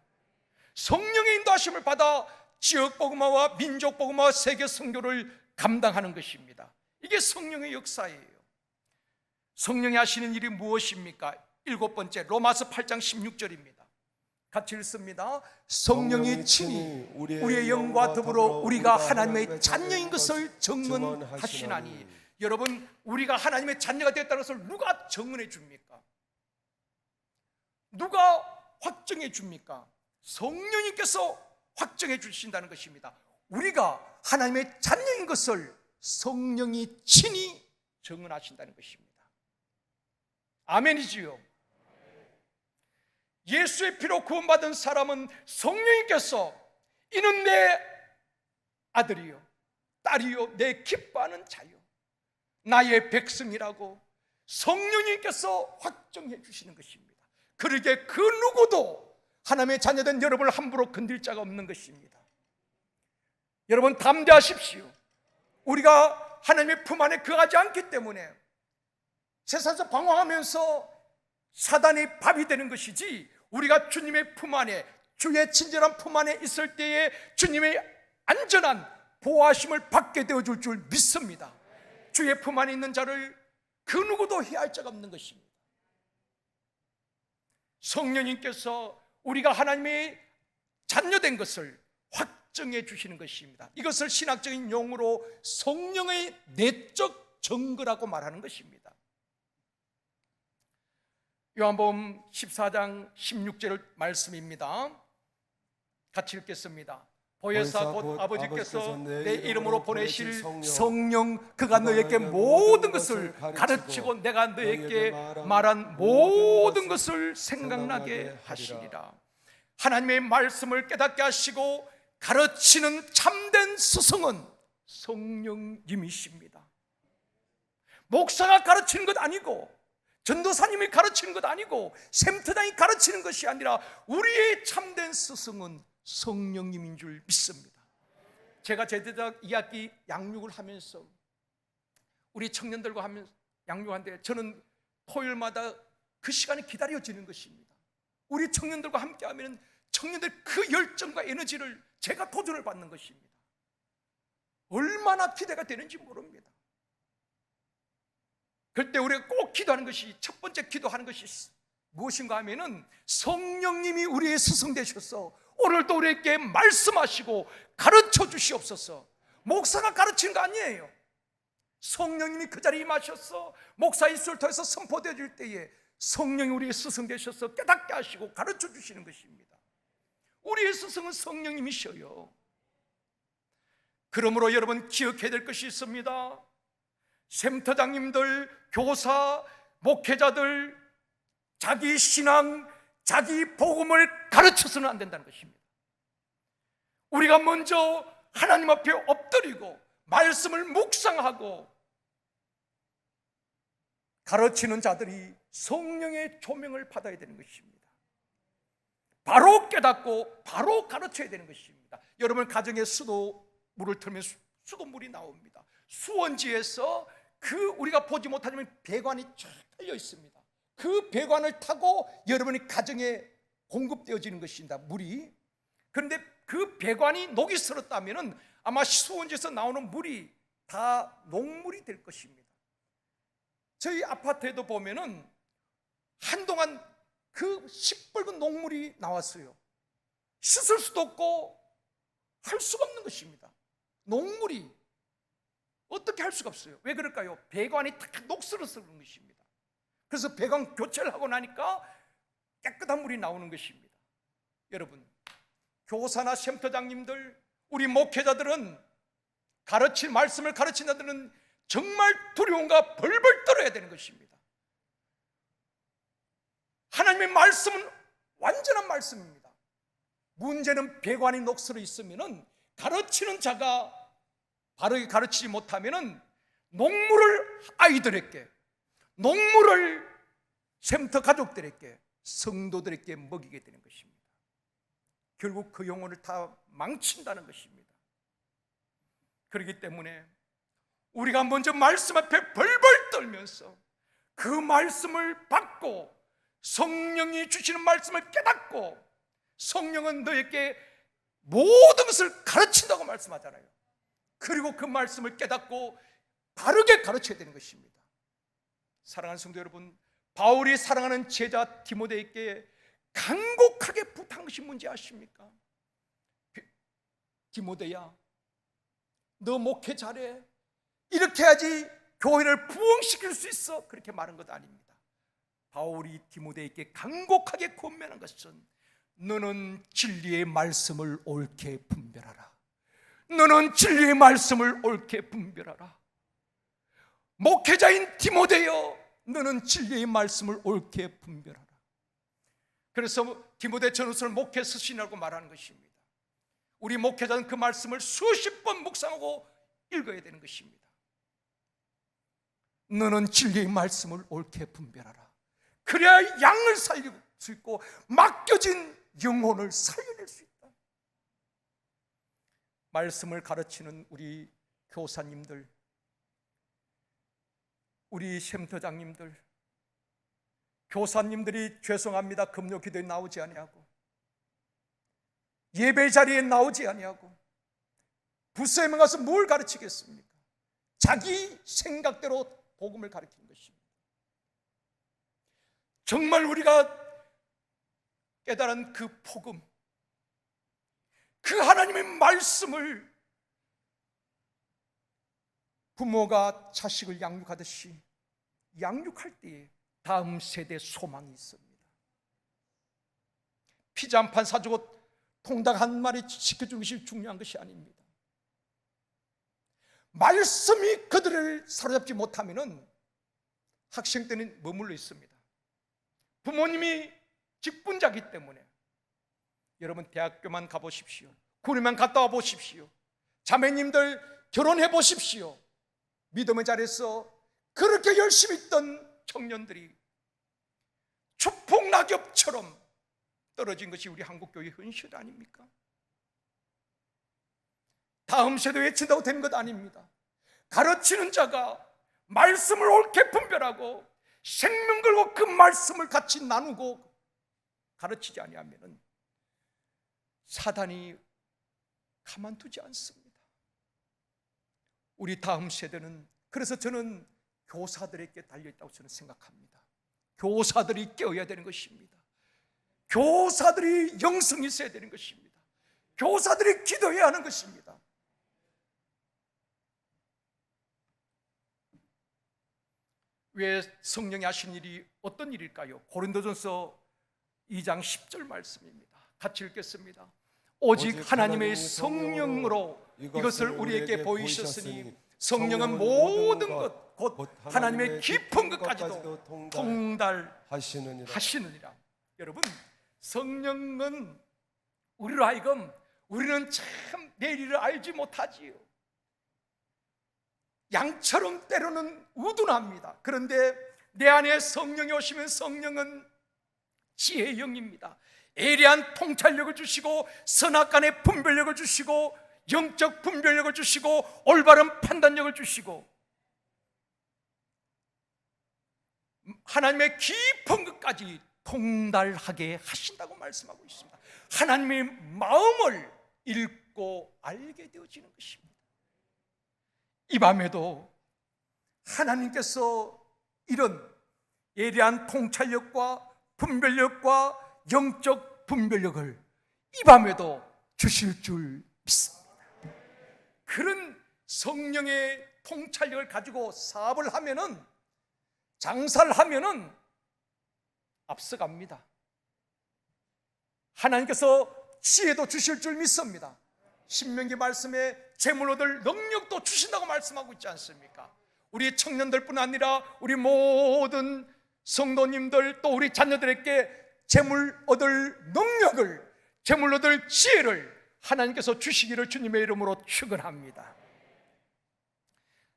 성령의 인도하심을 받아 지역 복음화와 민족 복음화와 세계 선교를 감당하는 것입니다. 이게 성령의 역사예요. 성령이 하시는 일이 무엇입니까? 7번째, 로마서 8장 16절입니다. 같이 읽습니다. 성령이 친히 우리의 영과 더불어 우리가 하나님의 자녀인 것을 증언하시나니. 여러분, 우리가 하나님의 자녀가 되었다는 것을 누가 증언해 줍니까? 누가 확정해 줍니까? 성령님께서 확정해 주신다는 것입니다. 우리가 하나님의 자녀인 것을 성령이 친히 증언하신다는 것입니다. 아멘이지요. 예수의 피로 구원받은 사람은 성령님께서 이는 내 아들이요 딸이요 내 기뻐하는 자요 나의 백성이라고 성령님께서 확정해 주시는 것입니다. 그러기에 그 누구도 하나님의 자녀된 여러분을 함부로 건들 자가 없는 것입니다. 여러분, 담대하십시오. 우리가 하나님의 품 안에 거하지 않기 때문에 세상에서 방황하면서 사단이 밥이 되는 것이지, 우리가 주님의 품 안에, 주의 친절한 품 안에 있을 때에 주님의 안전한 보호하심을 받게 되어줄 줄 믿습니다. 주의 품 안에 있는 자를 그 누구도 해할 자가 없는 것입니다. 성령님께서 우리가 하나님의 자녀된 것을 확정해 주시는 것입니다. 이것을 신학적인 용어로 성령의 내적 증거라고 말하는 것입니다. 요한복음 14장 16절 말씀입니다. 같이 읽겠습니다. 보혜사 곧 아버지께서 내 이름으로 보내실 성령, 그가 너에게 모든 것을 가르치고 내가 너에게 말한 모든 것을 생각나게 하시리라. 하나님의 말씀을 깨닫게 하시고 가르치는 참된 스승은 성령님이십니다. 목사가 가르치는 것 아니고, 전도사님이 가르치는 것 아니고, 샘터장이 가르치는 것이 아니라 우리의 참된 스승은 성령님인 줄 믿습니다. 제가 제대학 2학기 양육을 하면서 우리 청년들과 하면서 양육하는데, 저는 토요일마다 그 시간이 기다려지는 것입니다. 우리 청년들과 함께 하면 청년들 그 열정과 에너지를 제가 도전을 받는 것입니다. 얼마나 기대가 되는지 모릅니다. 그때 우리가 꼭 기도하는 것이, 첫 번째 기도하는 것이 무엇인가 하면은, 성령님이 우리의 스승 되셔서 오늘도 우리에게 말씀하시고 가르쳐 주시옵소서. 목사가 가르치는 거 아니에요. 성령님이 그 자리에 임하셔서 목사의 입술을 통해서 선포되어질 때에 성령이 우리의 스승 되셔서 깨닫게 하시고 가르쳐 주시는 것입니다. 우리의 스승은 성령님이셔요. 그러므로 여러분, 기억해야 될 것이 있습니다. 샘터장님들, 교사, 목회자들, 자기 신앙, 자기 복음을 가르쳐서는 안 된다는 것입니다. 우리가 먼저 하나님 앞에 엎드리고 말씀을 묵상하고 가르치는 자들이 성령의 조명을 받아야 되는 것입니다. 바로 깨닫고 바로 가르쳐야 되는 것입니다. 여러분, 가정에 수도물을 틀면 수도물이 나옵니다. 수원지에서 그 우리가 보지 못하지만 배관이 쫙 달려 있습니다. 그 배관을 타고 여러분의 가정에 공급되어지는 것입니다, 물이. 그런데 그 배관이 녹이 슬었다면 아마 수원지에서 나오는 물이 다 녹물이 될 것입니다. 저희 아파트에도 보면은 한동안 그 시뻘건 녹물이 나왔어요. 씻을 수도 없고 할 수가 없는 것입니다. 녹물이 어떻게 할 수가 없어요. 왜 그럴까요? 배관이 탁 녹슬어서 그런 것입니다. 그래서 배관 교체를 하고 나니까 깨끗한 물이 나오는 것입니다. 여러분, 교사나 쉼터장님들, 우리 목회자들은 가르칠 말씀을 가르치는 자들은 정말 두려움과 벌벌 떨어야 되는 것입니다. 하나님의 말씀은 완전한 말씀입니다. 문제는 배관이 녹슬어 있으면 가르치는 자가 바르게 가르치지 못하면 녹물을 아이들에게, 녹물을 샘터 가족들에게, 성도들에게 먹이게 되는 것입니다. 결국 그 영혼을 다 망친다는 것입니다. 그렇기 때문에 우리가 먼저 말씀 앞에 벌벌 떨면서 그 말씀을 받고 성령이 주시는 말씀을 깨닫고, 성령은 너에게 모든 것을 가르친다고 말씀하잖아요. 그리고 그 말씀을 깨닫고 바르게 가르쳐야 되는 것입니다. 사랑하는 성도 여러분, 바울이 사랑하는 제자 디모데에게 간곡하게 부탁한 것이 뭔지 아십니까? 디모데야, 너 목회 잘해. 이렇게 해야지 교회를 부흥시킬 수 있어. 그렇게 말한 것 아닙니다. 바울이 디모데에게 간곡하게 권면한 것은 너는 진리의 말씀을 옳게 분별하라. 너는 진리의 말씀을 옳게 분별하라. 목회자인 디모데여, 너는 진리의 말씀을 옳게 분별하라. 그래서 디모데 전후서를 목회 서신이라고 말하는 것입니다. 우리 목회자는 그 말씀을 수십 번 묵상하고 읽어야 되는 것입니다. 너는 진리의 말씀을 옳게 분별하라. 그래야 양을 살릴 수 있고 맡겨진 영혼을 살려낼 수 있다. 말씀을 가르치는 우리 교사님들, 우리 쉼터장님들, 교사님들이 죄송합니다, 금요 기도에 나오지 아니하고 예배 자리에 나오지 아니하고 부서에 가서 뭘 가르치겠습니까? 자기 생각대로 복음을 가르치는 것입니다. 정말 우리가 깨달은 그 복음, 그 하나님의 말씀을 부모가 자식을 양육하듯이 양육할 때에 다음 세대 소망이 있습니다. 피자 한 판 사주고 통닭 한 마리 시켜주는 것이 중요한 것이 아닙니다. 말씀이 그들을 사로잡지 못하면 학생 때는 머물러 있습니다. 부모님이 직분자기 때문에 여러분 대학교만 가보십시오. 군에만 갔다 와보십시오. 자매님들 결혼해 보십시오. 믿음의 자리에서 그렇게 열심히 있던 청년들이 추풍낙엽처럼 떨어진 것이 우리 한국교회의 현실 아닙니까? 다음 세대 외친다고 되는 것 아닙니다. 가르치는 자가 말씀을 옳게 분별하고 생명 걸고 그 말씀을 같이 나누고 가르치지 아니하면 사단이 가만두지 않습니다. 우리 다음 세대는, 그래서 저는 교사들에게 달려있다고 저는 생각합니다. 교사들이 깨어야 되는 것입니다. 교사들이 영성이 있어야 되는 것입니다. 교사들이 기도해야 하는 것입니다. 왜 성령이 하신 일이 어떤 일일까요? 고린도전서 2장 10절 말씀입니다. 같이 읽겠습니다. 오직 하나님의 성령으로 이것을 우리에게 보이셨으니 성령은 모든 것 곧 하나님의 깊은 것까지도 통달하시느니라. 여러분, 성령은 우리로 하여금 우리는 참 내일을 알지 못하지요. 양처럼 때로는 우둔합니다. 그런데 내 안에 성령이 오시면 성령은 지혜의 영입니다. 예리한 통찰력을 주시고 선악간의 분별력을 주시고 영적 분별력을 주시고 올바른 판단력을 주시고 하나님의 깊은 것까지 통달하게 하신다고 말씀하고 있습니다. 하나님의 마음을 읽고 알게 되어지는 것입니다. 이 밤에도 하나님께서 이런 예리한 통찰력과 분별력과 영적 분별력을 이 밤에도 주실 줄 믿습니다. 그런 성령의 통찰력을 가지고 사업을 하면은, 장사를 하면은 앞서갑니다. 하나님께서 지혜도 주실 줄 믿습니다. 신명기 말씀에 재물 얻을 능력도 주신다고 말씀하고 있지 않습니까? 우리 청년들뿐 아니라 우리 모든 성도님들, 또 우리 자녀들에게 재물 얻을 능력을, 재물 얻을 지혜를 하나님께서 주시기를 주님의 이름으로 축원합니다.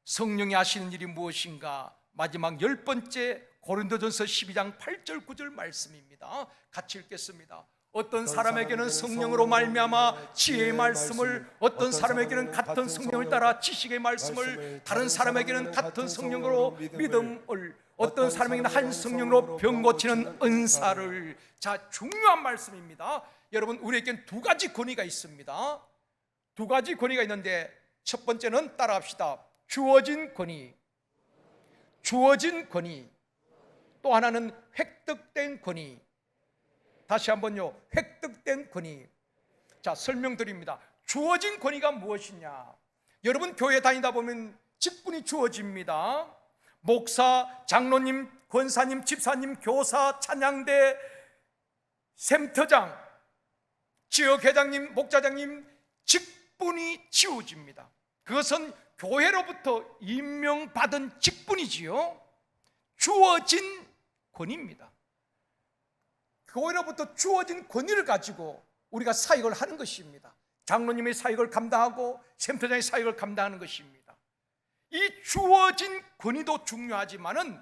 성령이 하시는 일이 무엇인가? 마지막 10번째 고린도전서 12장 8절 9절 말씀입니다. 같이 읽겠습니다. 어떤 사람에게는 성령으로 말미암아 지혜의 말씀을, 어떤 사람에게는 같은 성령을 따라 지식의 말씀을, 다른 사람에게는 같은 성령으로 믿음을, 어떤 사람에게는 한 성령으로 병 고치는 은사를. 자, 중요한 말씀입니다. 여러분, 우리에겐 두 가지 권위가 있습니다. 두 가지 권위가 있는데, 첫 번째는 따라합시다. 주어진 권위, 주어진 권위. 또 하나는 획득된 권위. 다시 한번요, 획득된 권위. 자, 설명드립니다. 주어진 권위가 무엇이냐? 여러분, 교회 다니다 보면 직분이 주어집니다. 목사, 장로님, 권사님, 집사님, 교사, 찬양대, 샘터장, 지역회장님, 목자장님, 직분이 지어집니다. 그것은 교회로부터 임명받은 직분이지요. 주어진 권위입니다. 교회로부터 주어진 권위를 가지고 우리가 사역을 하는 것입니다. 장로님의 사역을 감당하고 샘터장의 사역을 감당하는 것입니다. 이 주어진 권위도 중요하지만은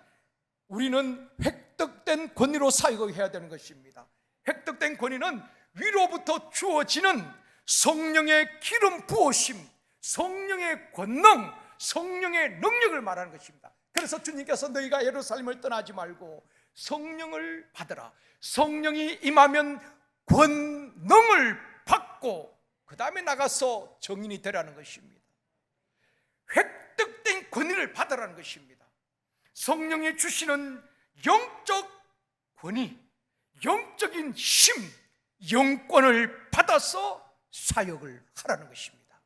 우리는 획득된 권위로 사역을 해야 되는 것입니다. 획득된 권위는 위로부터 주어지는 성령의 기름 부으심, 성령의 권능, 성령의 능력을 말하는 것입니다. 그래서 주님께서 너희가 예루살렘을 떠나지 말고 성령을 받으라. 성령이 임하면 권능을 받고 그 다음에 나가서 정인이 되라는 것입니다. 획득된 권위를 받으라는 것입니다. 성령이 주시는 영적 권위, 영적인 힘, 영권을 받아서 사역을 하라는 것입니다.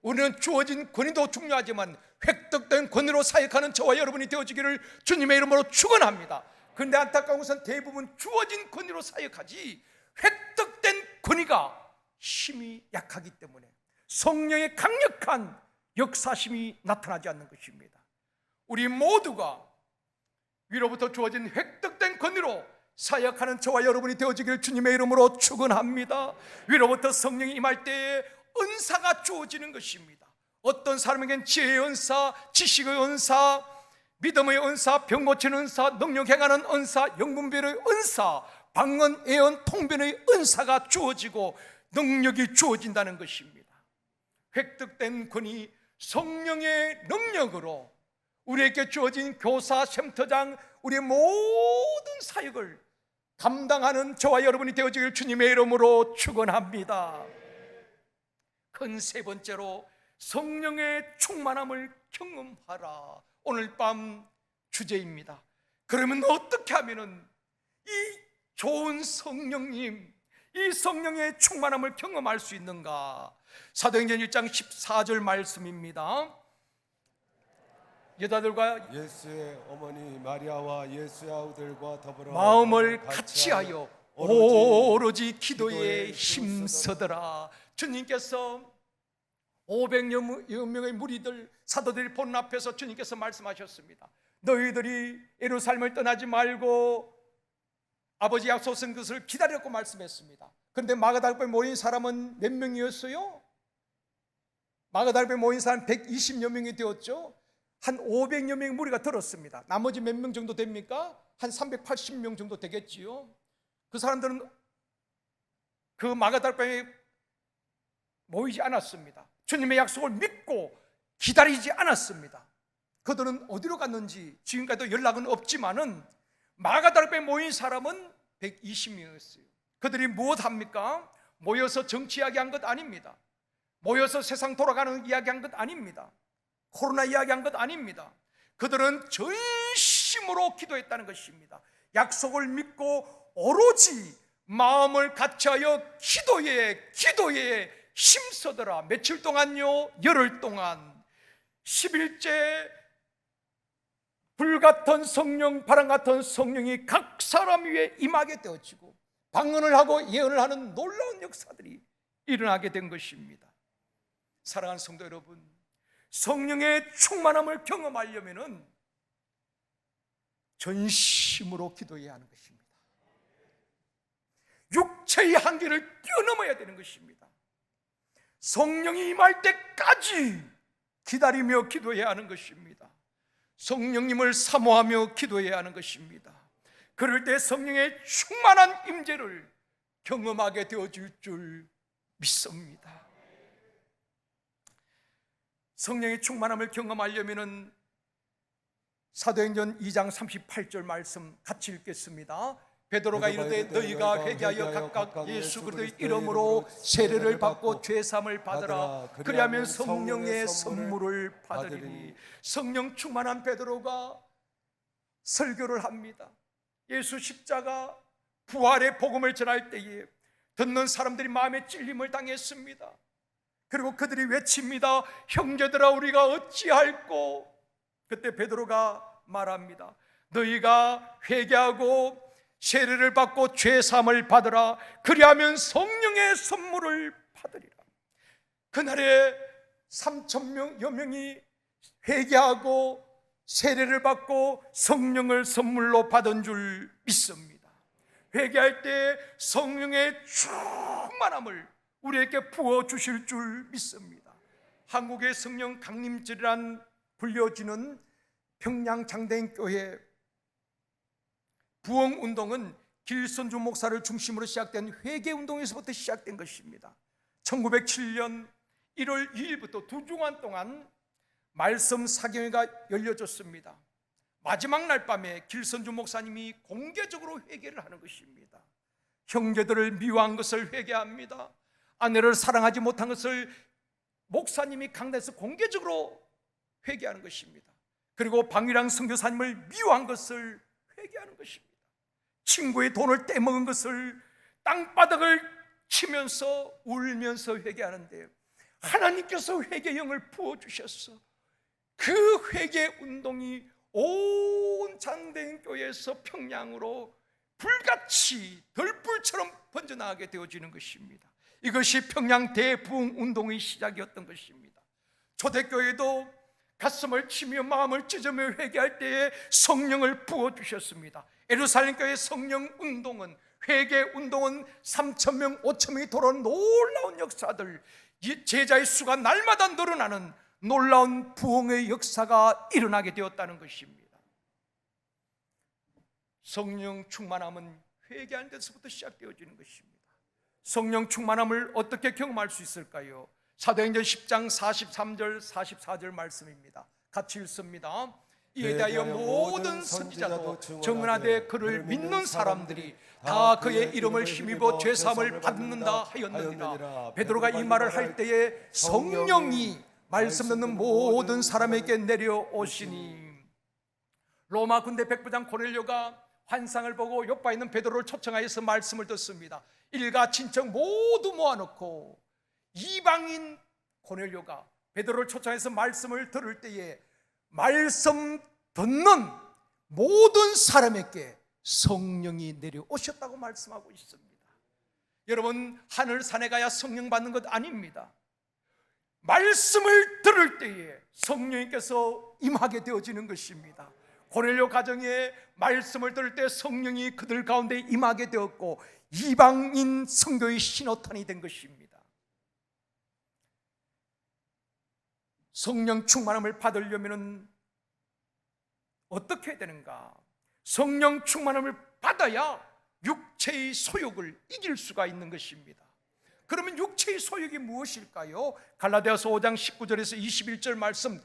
우리는 주어진 권위도 중요하지만 획득된 권위로 사역하는 저와 여러분이 되어지기를 주님의 이름으로 축원합니다. 그런데 안타까운 것은 대부분 주어진 권위로 사역하지 획득된 권위가 힘이 약하기 때문에 성령의 강력한 역사심이 나타나지 않는 것입니다. 우리 모두가 위로부터 주어진 획득된 권위로 사역하는 저와 여러분이 되어지기를 주님의 이름으로 축원합니다. 위로부터 성령이 임할 때에 은사가 주어지는 것입니다. 어떤 사람에게는 지혜의 은사, 지식의 은사, 믿음의 은사, 병 고치는 은사, 능력 행하는 은사, 영분별의 은사, 방언, 예언, 통변의 은사가 주어지고 능력이 주어진다는 것입니다. 획득된 권위, 성령의 능력으로 우리에게 주어진 교사, 샘터장, 우리의 모든 사역을 감당하는 저와 여러분이 되어지길 주님의 이름으로 축원합니다. 큰 세 번째로 성령의 충만함을 경험하라. 오늘 밤 주제입니다. 그러면 어떻게 하면은 이 좋은 성령님, 이 성령의 충만함을 경험할 수 있는가? 사도행전 1장 14절 말씀입니다. 여자들과 예수의 어머니 마리아와 예수의 아우들과 더불어 마음을 같이하여 오로지 기도에 힘쓰더라. 주님께서 500여 명의 무리들, 사도들이 보는 앞에서 주님께서 말씀하셨습니다. 너희들이 예루살렘을 떠나지 말고 아버지 약속한 것을 기다렸고 말씀했습니다. 그런데 마가다락방에 모인 사람은 몇 명이었어요? 마가다락방에 모인 사람 120여 명이 되었죠. 한 500여 명의 무리가 들었습니다. 나머지 몇 명 정도 됩니까? 한 380명 정도 되겠지요. 그 사람들은 그 마가다락방에 모이지 않았습니다. 주님의 약속을 믿고 기다리지 않았습니다. 그들은 어디로 갔는지 지금까지도 연락은 없지만은 마가다락방에 모인 사람은 120명이었어요. 그들이 무엇합니까? 모여서 정치 이야기한 것 아닙니다. 모여서 세상 돌아가는 이야기한 것 아닙니다. 코로나 이야기한 것 아닙니다. 그들은 전심으로 기도했다는 것입니다. 약속을 믿고 오로지 마음을 같이하여 기도에 힘써더라. 며칠 동안요? 열흘 동안 10일째 불같은 성령, 바람같은 성령이 각 사람 위에 임하게 되어지고 방언을 하고 예언을 하는 놀라운 역사들이 일어나게 된 것입니다. 사랑하는 성도 여러분, 성령의 충만함을 경험하려면 전심으로 기도해야 하는 것입니다. 육체의 한계를 뛰어넘어야 되는 것입니다. 성령이 임할 때까지 기다리며 기도해야 하는 것입니다. 성령님을 사모하며 기도해야 하는 것입니다. 그럴 때 성령의 충만한 임재를 경험하게 되어질 줄 믿습니다. 성령의 충만함을 경험하려면 사도행전 2장 38절 말씀 같이 읽겠습니다. 베드로가 이르되 너희가 회개하여 각각 예수 그리스도의 이름으로 세례를 받고 죄사함을 받으라. 그리하면 성령의 선물을 받으리니. 성령 충만한 베드로가 설교를 합니다. 예수 십자가 부활의 복음을 전할 때에 듣는 사람들이 마음에 찔림을 당했습니다. 그리고 그들이 외칩니다. 형제들아 우리가 어찌할꼬? 그때 베드로가 말합니다. 너희가 회개하고 세례를 받고 죄사함을 받으라. 그리하면 성령의 선물을 받으리라. 그날에 3,000여 명이 회개하고 세례를 받고 성령을 선물로 받은 줄 믿습니다. 회개할 때 성령의 충만함을 우리에게 부어주실 줄 믿습니다. 한국의 성령 강림절이란 불려지는 평양 장대인교회 부흥운동은 길선주 목사를 중심으로 시작된 회개운동에서부터 시작된 것입니다. 1907년 1월 2일부터 2주간 동안 말씀 사경회가 열려졌습니다. 마지막 날 밤에 길선주 목사님이 공개적으로 회개를 하는 것입니다. 형제들을 미워한 것을 회개합니다. 아내를 사랑하지 못한 것을 목사님이 강단에서 공개적으로 회개하는 것입니다. 그리고 방위랑 선교사님을 미워한 것을 회개하는 것입니다. 친구의 돈을 떼먹은 것을 땅바닥을 치면서 울면서 회개하는데 하나님께서 회개 영을 부어주셨어. 그 회개 운동이 온 장대인교회에서 평양으로 불같이 덜불처럼 번져나가게 되어지는 것입니다. 이것이 평양 대부흥 운동의 시작이었던 것입니다. 초대교회도 가슴을 치며 마음을 찢으며 회개할 때에 성령을 부어주셨습니다. 예루살렘 교회 성령 운동은, 회개 운동은 3,000명, 5,000명이 돌아온 놀라운 역사들, 제자의 수가 날마다 늘어나는 놀라운 부흥의 역사가 일어나게 되었다는 것입니다. 성령 충만함은 회개하는 데서부터 시작되어지는 것입니다. 성령 충만함을 어떻게 경험할 수 있을까요? 사도행전 10장 43절 44절 말씀입니다. 같이 읽습니다. 이에 대하여 모든 선지자도 정언하되 그를 믿는 사람들이 다 그의 이름을 힘입어 죄사함을 받는다 하였느니라. 베드로가 이 말을 할 때에 성령이 말씀 듣는 모든 사람에게 내려오시니. 로마 군대 백부장 고넬료가 환상을 보고 요바에 있는 베드로를 초청하여서 말씀을 듣습니다. 일가 친척 모두 모아놓고 이방인 고넬료가 베드로를 초청해서 말씀을 들을 때에 말씀 듣는 모든 사람에게 성령이 내려오셨다고 말씀하고 있습니다. 여러분, 하늘산에 가야 성령 받는 것 아닙니다. 말씀을 들을 때에 성령님께서 임하게 되어지는 것입니다. 고넬료 가정에 말씀을 들을 때 성령이 그들 가운데 임하게 되었고 이방인 선교의 신호탄이 된 것입니다. 성령 충만함을 받으려면 어떻게 해야 되는가? 성령 충만함을 받아야 육체의 소욕을 이길 수가 있는 것입니다. 그러면 육체의 소욕이 무엇일까요? 갈라디아서 5장 19절에서 21절 말씀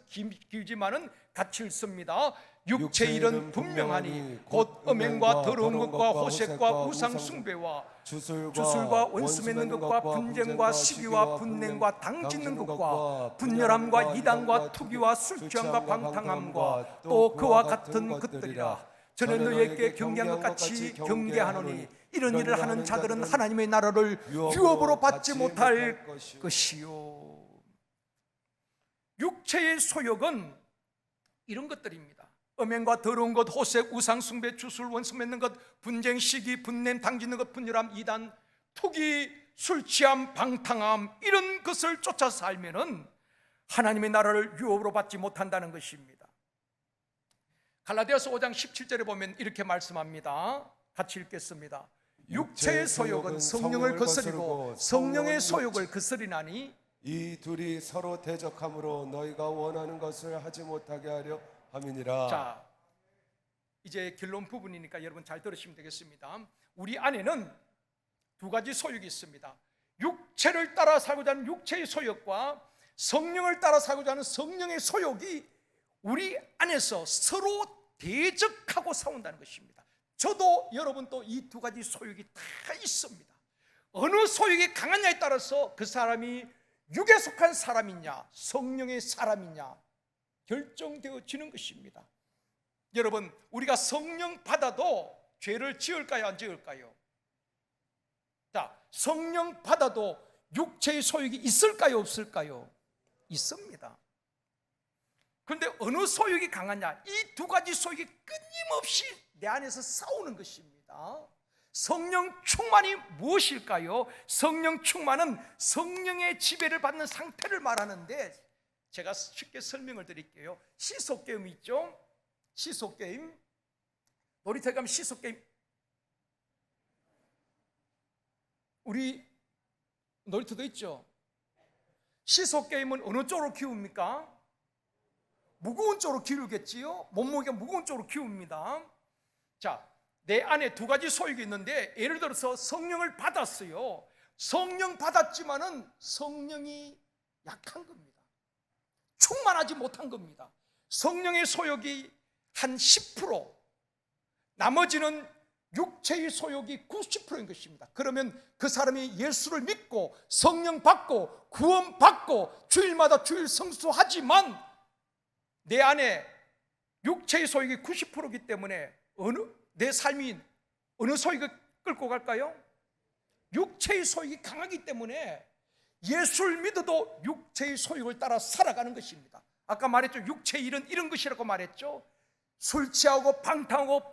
길지만은 같이 읽습니다. 육체의 일은 분명하니 곧 음행과 더러운 것과 호색과 우상 숭배와 주술과 원수 맺는 것과 분쟁과 시기와 분냉과 당짓는 것과 분열함과 이단과 투기와 술 취함과 방탕함과 또 그와 같은 것들이라. 저는 너희에게 경계한 것 같이 경계하노니 이런 일을 하는 자들은 하나님의 나라를 유업으로 받지 못할 것이요. 육체의 소욕은 이런 것들입니다. 음행과 더러운 것, 호색, 우상 숭배, 주술, 원수 맺는 것, 분쟁, 시기, 분냄, 당짓는 것, 분열함, 이단, 투기, 술 취함, 방탕함, 이런 것을 쫓아 살면은 하나님의 나라를 유업으로 받지 못한다는 것입니다. 갈라디아서 5장 17절에 보면 이렇게 말씀합니다. 같이 읽겠습니다. 육체의 소욕은 성령을 거스리고 성령의 소욕을 거스리나니 이 둘이 서로 대적함으로 너희가 원하는 것을 하지 못하게 하려 함이니라. 자, 이제 결론 부분이니까 여러분 잘 들으시면 되겠습니다. 우리 안에는 두 가지 소욕이 있습니다. 육체를 따라 살고자 하는 육체의 소욕과 성령을 따라 살고자 하는 성령의 소욕이 우리 안에서 서로 대적하고 싸운다는 것입니다. 저도 여러분도 이 두 가지 소욕이 다 있습니다. 어느 소욕이 강하냐에 따라서 그 사람이 육에 속한 사람이냐 성령의 사람이냐 결정되어지는 것입니다. 여러분, 우리가 성령 받아도 죄를 지을까요, 안 지을까요? 자, 성령 받아도 육체의 소욕이 있을까요, 없을까요? 있습니다. 그런데 어느 소욕이 강하냐? 이 두 가지 소욕이 끊임없이 내 안에서 싸우는 것입니다. 성령 충만이 무엇일까요? 성령 충만은 성령의 지배를 받는 상태를 말하는데 제가 쉽게 설명을 드릴게요. 시소게임 있죠? 시소게임, 놀이터에 가면 시소게임, 우리 놀이터도 있죠? 시소게임은 어느 쪽으로 키웁니까? 무거운 쪽으로 기울겠지요? 몸무게가 무거운 쪽으로 키웁니다. 자, 내 안에 두 가지 소욕이 있는데 예를 들어서 성령을 받았어요. 성령 받았지만은 성령이 약한 겁니다. 충만하지 못한 겁니다. 성령의 소욕이 한 10%, 나머지는 육체의 소욕이 90%인 것입니다. 그러면 그 사람이 예수를 믿고 성령 받고 구원 받고 주일마다 주일 성수하지만 내 안에 육체의 소욕이 90%이기 때문에 내 삶이 어느 소욕을 끌고 갈까요? 육체의 소욕이 강하기 때문에 예수를 믿어도 육체의 소욕을 따라 살아가는 것입니다. 아까 말했죠. 육체의 일은 이런 것이라고 말했죠. 술 취하고 방탕하고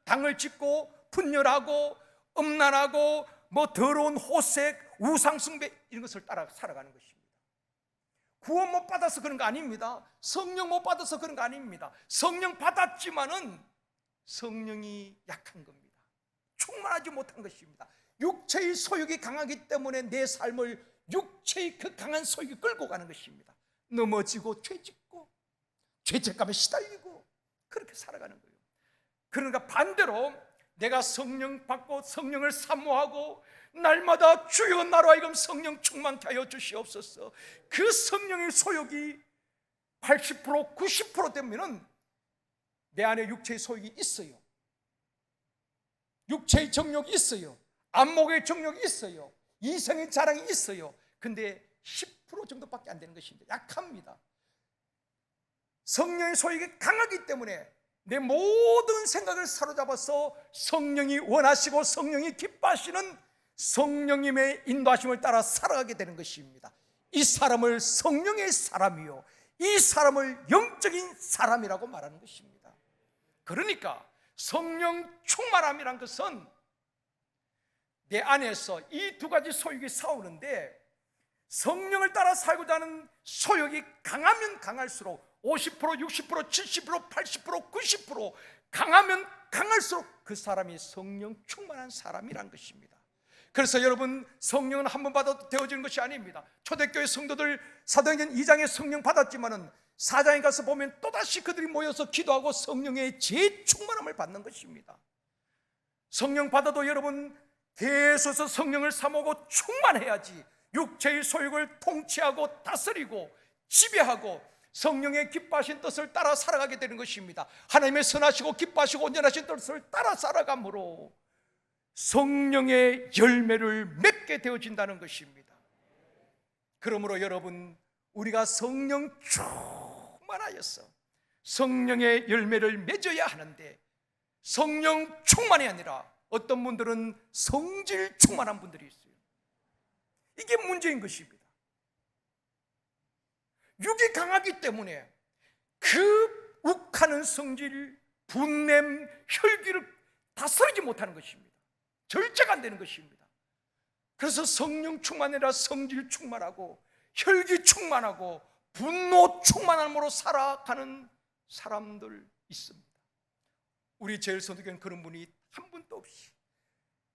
당을 짓고 분열하고 음란하고 더러운 호색, 우상숭배 이런 것을 따라 살아가는 것입니다. 구원 못 받아서 그런 거 아닙니다. 성령 못 받아서 그런 거 아닙니다. 성령 받았지만은 성령이 약한 겁니다. 충만하지 못한 것입니다. 육체의 소욕이 강하기 때문에 내 삶을 육체의 그 강한 소욕이 끌고 가는 것입니다. 넘어지고 죄짓고 죄책감에 시달리고 그렇게 살아가는 거예요. 그러니까 반대로 내가 성령 받고 성령을 사모하고 날마다 주여 나로 하여금 성령 충만케 하여 주시옵소서. 그 성령의 소욕이 80% 90% 되면은 내 안에 육체의 소욕이 있어요. 육체의 정욕이 있어요. 안목의 정욕이 있어요. 이성의 자랑이 있어요. 근데 10% 정도밖에 안 되는 것입니다. 약합니다. 성령의 소욕이 강하기 때문에 내 모든 생각을 사로잡아서 성령이 원하시고 성령이 기뻐하시는 성령님의 인도하심을 따라 살아가게 되는 것입니다. 이 사람을 성령의 사람이요, 이 사람을 영적인 사람이라고 말하는 것입니다. 그러니까 성령 충만함이란 것은 내 안에서 이 두 가지 소욕이 싸우는데 성령을 따라 살고자 하는 소욕이 강하면 강할수록 50%, 60%, 70%, 80%, 90% 강하면 강할수록 그 사람이 성령 충만한 사람이란 것입니다. 그래서 여러분, 성령은 한 번 받아도 되어지는 것이 아닙니다. 초대교회 성도들 사도행전 2장에 성령 받았지만은 4장에 가서 보면 또다시 그들이 모여서 기도하고 성령의 재충만함을 받는 것입니다. 성령 받아도 여러분 대해서서 성령을 사모고 충만해야지 육체의 소욕을 통치하고 다스리고 지배하고 성령의 기뻐하신 뜻을 따라 살아가게 되는 것입니다. 하나님의 선하시고 기뻐하시고 온전하신 뜻을 따라 살아가므로 성령의 열매를 맺게 되어진다는 것입니다. 그러므로 여러분, 우리가 성령 충만하여서 성령의 열매를 맺어야 하는데, 성령 충만이 아니라 어떤 분들은 성질 충만한 분들이 있어요. 이게 문제인 것입니다. 육이 강하기 때문에 그 욱하는 성질, 분냄, 혈기를 다스리지 못하는 것입니다. 절제가 안 되는 것입니다. 그래서 성령 충만이라 성질 충만하고 혈기 충만하고 분노 충만함으로 살아가는 사람들 있습니다. 우리 제일선교회는 그런 분이 한 분도 없이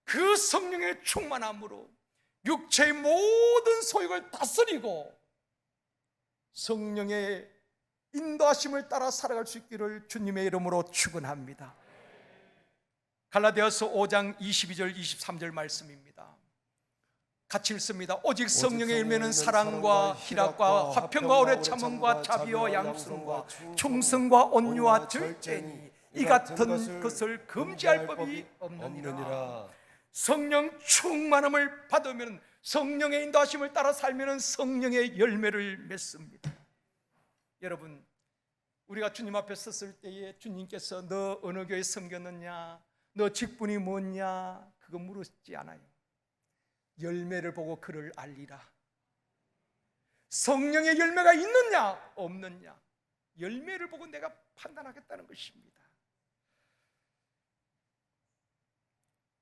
그 성령의 충만함으로 육체의 모든 소욕을 다스리고 성령의 인도하심을 따라 살아갈 수 있기를 주님의 이름으로 축원합니다. 갈라디아서 5장 22절 23절 말씀입니다. 같이 읽습니다. 오직 성령의 열매는 사랑과 희락과 화평과 오래 참음과 자비와 양순과 충성과 온유와 절제니 이 같은 것을 금지할 법이 없느니라. 성령 충만함을 받으면, 성령의 인도하심을 따라 살면 성령의 열매를 맺습니다. 여러분, 우리가 주님 앞에 섰을 때에 주님께서 너 어느 교회 섬겼느냐, 너 직분이 뭐냐, 그거 물으시지 않아요. 열매를 보고 그를 알리라. 성령의 열매가 있느냐 없느냐, 열매를 보고 내가 판단하겠다는 것입니다.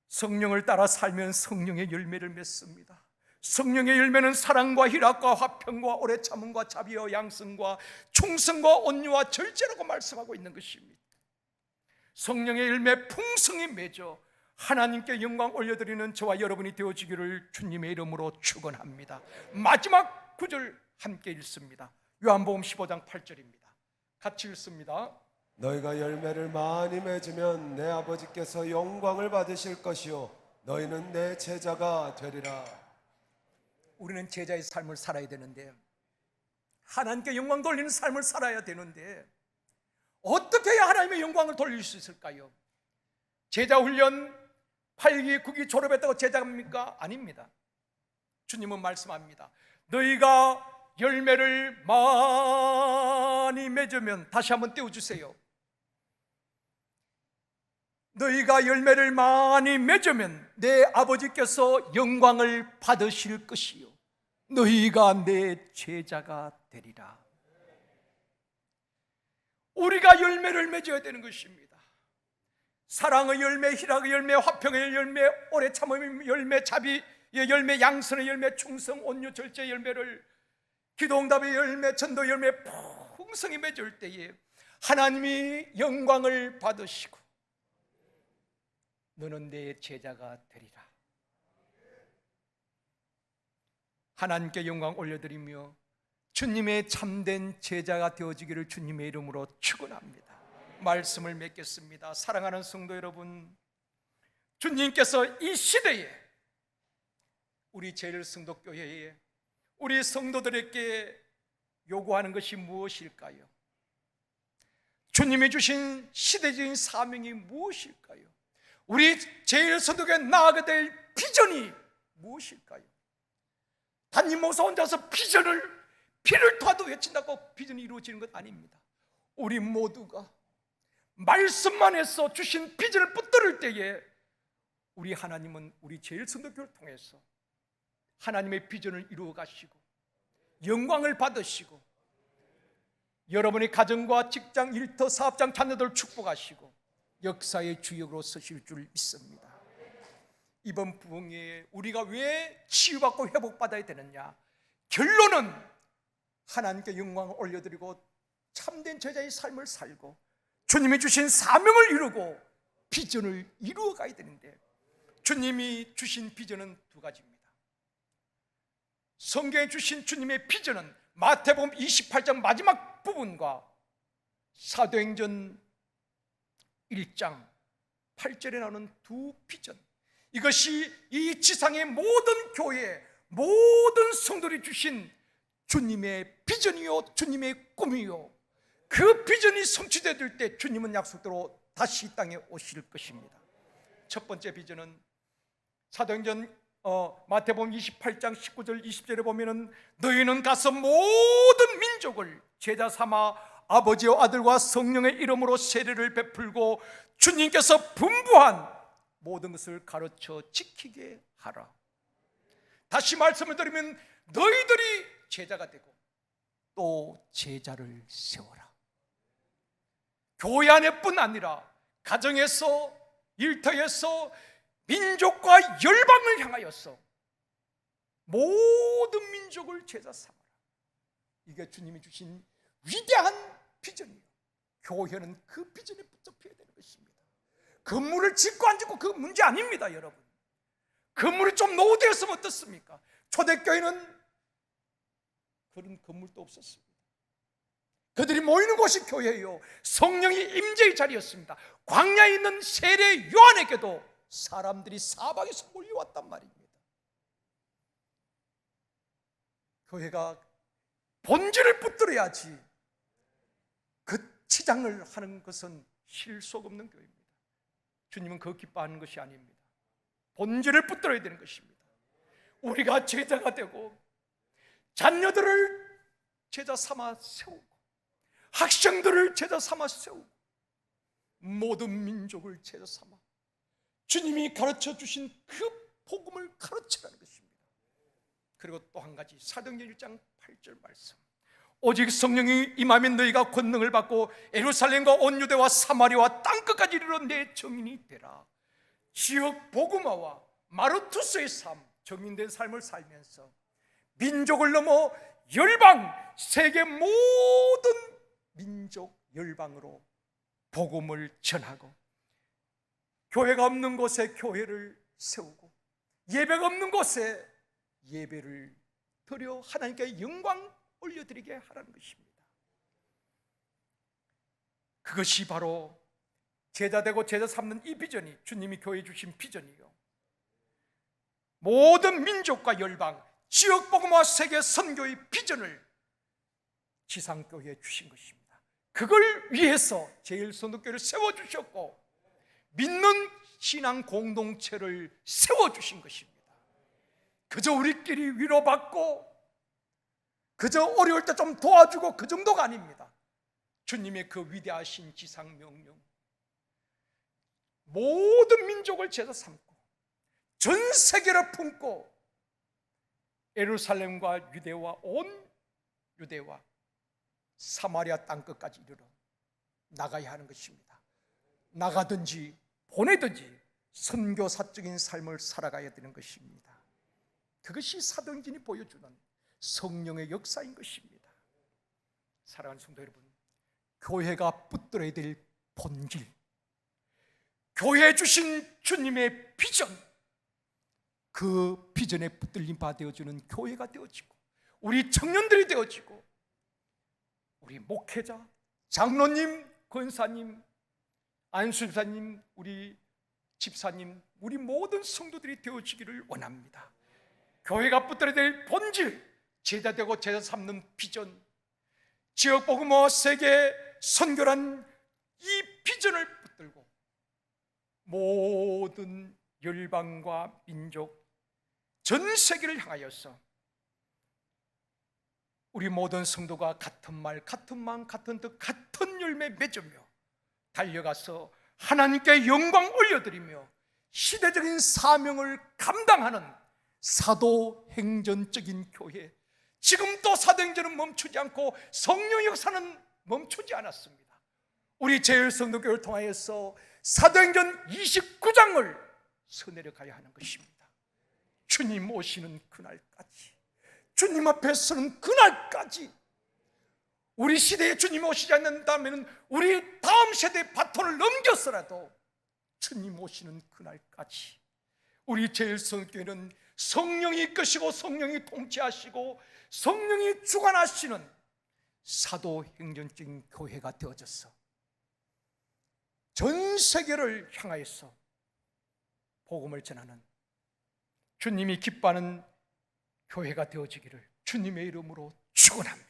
성령을 따라 살면 성령의 열매를 맺습니다. 성령의 열매는 사랑과 희락과 화평과 오래 참음과 자비와 양성과 충성과 온유와 절제라고 말씀하고 있는 것입니다. 성령의 열매 풍성히 맺어 하나님께 영광 올려드리는 저와 여러분이 되어지기를 주님의 이름으로 축원합니다. 마지막 구절 함께 읽습니다. 요한복음 15장 8절입니다. 같이 읽습니다. 너희가 열매를 많이 맺으면 내 아버지께서 영광을 받으실 것이요 너희는 내 제자가 되리라. 우리는 제자의 삶을 살아야 되는데, 하나님께 영광 돌리는 삶을 살아야 되는데, 어떻게 해야 하나님의 영광을 돌릴 수 있을까요? 제자 훈련 8기 9기 졸업했다고 제자입니까? 아닙니다. 주님은 말씀합니다. 너희가 열매를 많이 맺으면, 다시 한번 띄워주세요. 너희가 열매를 많이 맺으면 내 아버지께서 영광을 받으실 것이요 너희가 내 제자가 되리라. 우리가 열매를 맺어야 되는 것입니다. 사랑의 열매, 희락의 열매, 화평의 열매, 오래 참음의 열매, 자비의 열매, 양선의 열매, 충성, 온유, 절제의 열매를, 기도응답의 열매, 전도의 열매 풍성히 맺을 때에 하나님이 영광을 받으시고 너는 내 제자가 되리라. 하나님께 영광 올려드리며 주님의 참된 제자가 되어지기를 주님의 이름으로 축원합니다. 말씀을 맺겠습니다. 사랑하는 성도 여러분, 주님께서 이 시대에 우리 제일성도교회에 우리 성도들에게 요구하는 것이 무엇일까요? 주님이 주신 시대적인 사명이 무엇일까요? 우리 제일성도교회 나아가게 될 비전이 무엇일까요? 담임 목사 혼자서 피를 토하도 외친다고 비전이 이루어지는 것 아닙니다. 우리 모두가 말씀만 해서 주신 비전을 붙들을 때에 우리 하나님은 우리 제일성도교회를 통해서 하나님의 비전을 이루어 가시고 영광을 받으시고 여러분의 가정과 직장, 일터, 사업장, 자녀들 축복하시고 역사의 주역으로 서실 줄 믿습니다. 이번 부흥회에 우리가 왜 치유받고 회복받아야 되느냐? 결론은 하나님께 영광을 올려드리고 참된 제자의 삶을 살고 주님이 주신 사명을 이루고 비전을 이루어 가야 되는데, 주님이 주신 비전은 두 가지입니다. 성경에 주신 주님의 비전은 마태복음 28장 마지막 부분과 사도행전 1장 8절에 나오는 두 비전, 이것이 이 지상의 모든 교회, 모든 성도들이 주신 주님의 비전이요, 주님의 꿈이요. 그 비전이 성취될 때 주님은 약속대로 다시 이 땅에 오실 것입니다. 첫 번째 비전은 사도행전 마태복음 28장 19절 20절에 보면은 너희는 가서 모든 민족을 제자 삼아 아버지와 아들과 성령의 이름으로 세례를 베풀고 주님께서 분부한 모든 것을 가르쳐 지키게 하라. 다시 말씀을 드리면 너희들이 제자가 되고 또 제자를 세워라. 교회 안에뿐 아니라 가정에서, 일터에서, 민족과 열방을 향하여서 모든 민족을 제자 삼아라. 이게 주님이 주신 위대한 비전이에요. 교회는 그 비전에 붙잡혀야 되는 것입니다. 건물을 짓고 안 짓고 그 문제 아닙니다, 여러분. 건물이 좀 노후되었으면 어떻습니까? 초대교회는 그런 건물도 없었습니다. 그들이 모이는 곳이 교회예요. 성령이 임재의 자리였습니다. 광야에 있는 세례 요한에게도 사람들이 사방에서 몰려왔단 말입니다. 교회가 본질을 붙들어야지 그 치장을 하는 것은 실속 없는 교회입니다. 주님은 그거 기뻐하는 것이 아닙니다. 본질을 붙들어야 되는 것입니다. 우리가 제자가 되고 자녀들을 제자 삼아 세우고 학생들을 제자 삼아 세우고 모든 민족을 제자 삼아 주님이 가르쳐 주신 그 복음을 가르치라는 것입니다. 그리고 또 한 가지 사도행전 1장 8절 말씀, 오직 성령이 임하면 너희가 권능을 받고 예루살렘과 온 유대와 사마리아와 땅끝까지 이르러 내 증인이 되라. 지역 복음화와 마르투스의 삶, 정인된 삶을 살면서 민족을 넘어 열방, 세계 모든 민족 열방으로 복음을 전하고 교회가 없는 곳에 교회를 세우고 예배가 없는 곳에 예배를 드려 하나님께 영광 올려드리게 하라는 것입니다. 그것이 바로 제자되고 제자 삼는 이 비전이 주님이 교회에 주신 비전이요, 모든 민족과 열방, 지역 복음화 세계 선교의 비전을 지상교회에 주신 것입니다. 그걸 위해서 제일선도교회를 세워주셨고 믿는 신앙 공동체를 세워주신 것입니다. 그저 우리끼리 위로받고 그저 어려울 때 좀 도와주고 그 정도가 아닙니다. 주님의 그 위대하신 지상 명령, 모든 민족을 제자 삼고 전 세계를 품고 예루살렘과 유대와 온 유대와 사마리아 땅끝까지 이르러 나가야 하는 것입니다. 나가든지 보내든지 선교사적인 삶을 살아가야 되는 것입니다. 그것이 사도행전이 보여주는 성령의 역사인 것입니다. 사랑하는 성도 여러분, 교회가 붙들어야 될 본질, 교회에 주신 주님의 비전, 그 비전에 붙들림 바 되어주는 교회가 되어지고 우리 청년들이 되어지고 우리 목회자, 장로님, 권사님, 안수집사님, 우리 집사님, 우리 모든 성도들이 되어지기를 원합니다. 교회가 붙들어야 될 본질, 제자되고 제자 삼는 비전, 지역 복음화 세계 선교란 이 비전을 붙들고 모든 열방과 민족, 전 세계를 향하여서 우리 모든 성도가 같은 말, 같은 마음, 같은 뜻, 같은 열매 맺으며 달려가서 하나님께 영광 올려드리며 시대적인 사명을 감당하는 사도행전적인 교회, 지금 또 사도행전은 멈추지 않고 성령 역사는 멈추지 않았습니다. 우리 제일성도교를 통하여서 사도행전 29장을 서내려 가야 하는 것입니다. 주님 오시는 그날까지, 주님 앞에 서는 그날까지, 우리 시대에 주님 오시지 않는다면 우리 다음 세대의 바톤을 넘겨서라도 주님 오시는 그날까지 우리 제일성교회는 성령이 이끄시고 성령이 통치하시고 성령이 주관하시는 사도행전적인 교회가 되어져서 전 세계를 향하여서 복음을 전하는 주님이 기뻐하는 교회가 되어지기를 주님의 이름으로 축원합니다.